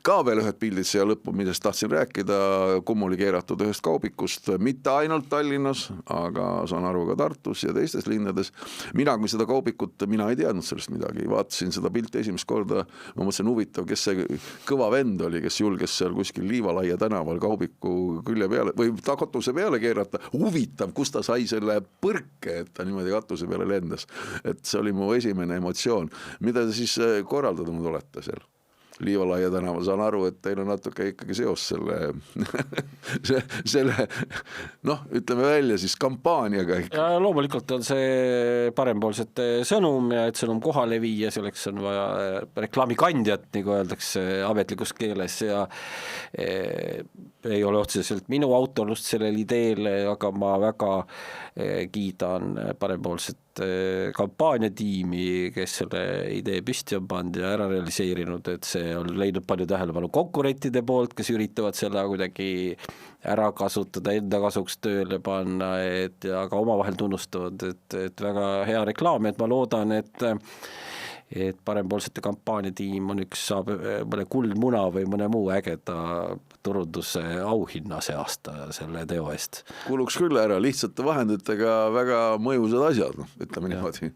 ka veel ühed pildid siia lõppu, millest tahtsin rääkida, kummuli keeratud ühest kaubikust, mitte ainult Tallinnas, aga saan aru ka Tartus ja teistes linnades. Mina, kui seda kaubikut, mina ei teadnud sellest midagi. Vaatasin seda pilti esimest korda, ma mõtlesin huvitav, kes see kõva vend oli, kes julges seal kuskil Liivalaia tänaval kaubiku külje peale või katuse peale keerata. Huvitav, kus ta sai selle põrke, et ta niimoodi katuse peale lendas. Et see oli mu esimene emotsioon. Mida te siis korraldanud olete seal? Liivalaia tänaval, saan aru, et teil on natuke ikkagi seos selle ütleme välja siis kampaaniaga. Ja loomulikult on see parempoolsete sõnum ja et sõnum kohale viia, selleks on vaja reklaamikandjat, nagu öeldakse ametlikus keeles ja ei ole otseselt minu autorlust sellel ideele, aga ma väga kiidan parempoolset kampaaniatiimi, kes selle idee püsti on pannud ja ära realiseerinud, et see on leidnud palju tähelepanu konkurentide poolt, kes üritavad selle kuidagi ära kasutada, enda kasuks tööle panna, aga omavahel tunnustavad, et väga hea reklaam, et ma loodan, et parempoolsete kampaaniatiim on saab mõne kuldmuna või mõne muu ägeda turunduse auhinna see aasta selle teo eest. Kuluks küll ära, lihtsate vahenditega väga mõjusad asjad, ütleme niimoodi.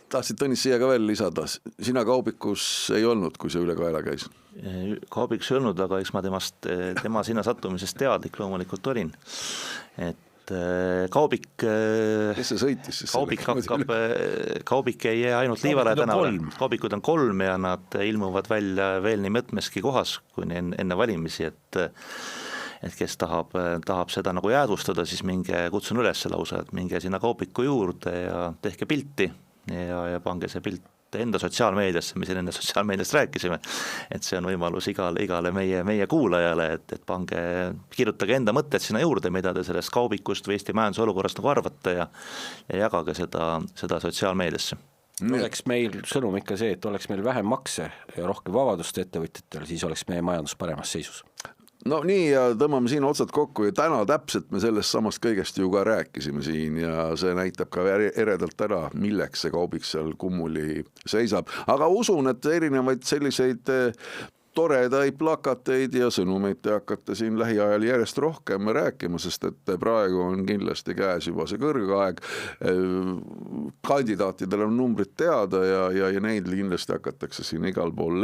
Tahtsid Tõnis siia ka veel lisada, sina kaubikus ei olnud, kui see üle kaela käis? Kaubikus ei olnud, aga eks ma tema sinna sattumisest teadlik loomulikult olin, et kaubik, kes see sõitis siis? Kaubik ei jää ainult Liivalaia tänavale, kaubikud on 3 ja nad ilmuvad välja veel nii mõtmeski kohas kuni enne valimisi, et kes tahab seda nagu jäädvustada, siis kutsun üles lausa, et minge sinna kaubiku juurde ja tehke pilti ja pange see pilt enda sotsiaalmeediasse, mis enne sotsiaalmeediast rääkisime, et see on võimalus igale meie kuulajale, et kirjutage enda mõtted sinna juurde, mida te sellest kaubikust või Eesti majanduse olukorrast nagu arvate ja jagage seda sotsiaalmeediasse. Oleks meil sõnum ikka see, et oleks meil vähem makse ja rohkem vabadust ettevõtjatel, siis oleks meie majandus paremas seisus. No nii ja tõmbame siin otsad kokku ja täna täpselt me sellest samast kõigest ju ka rääkisime siin ja see näitab ka eredalt ära, milleks see kaubik seal kummuli seisab. Aga usun, et erinevaid selliseid toredaid plakateid ja sõnumeid te hakkate siin lähiajal järjest rohkem rääkima, sest et praegu on kindlasti käes juba see kõrgaeg. Kandidaatidel on numbrid teada ja neid kindlasti hakatakse siin igal pool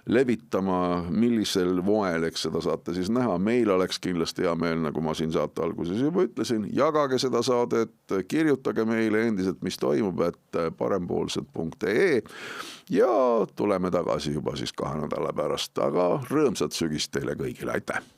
levitama, millisel moel, eks seda saate siis näha. Meil oleks kindlasti hea meel, nagu ma siin saate alguses juba ütlesin, jagage seda saadet, kirjutage meile endiselt, mis toimub, et parempoolsed.ee ja tuleme tagasi juba siis 2 nädala pärast, aga rõõmsat sügist teile kõigile, aitäh!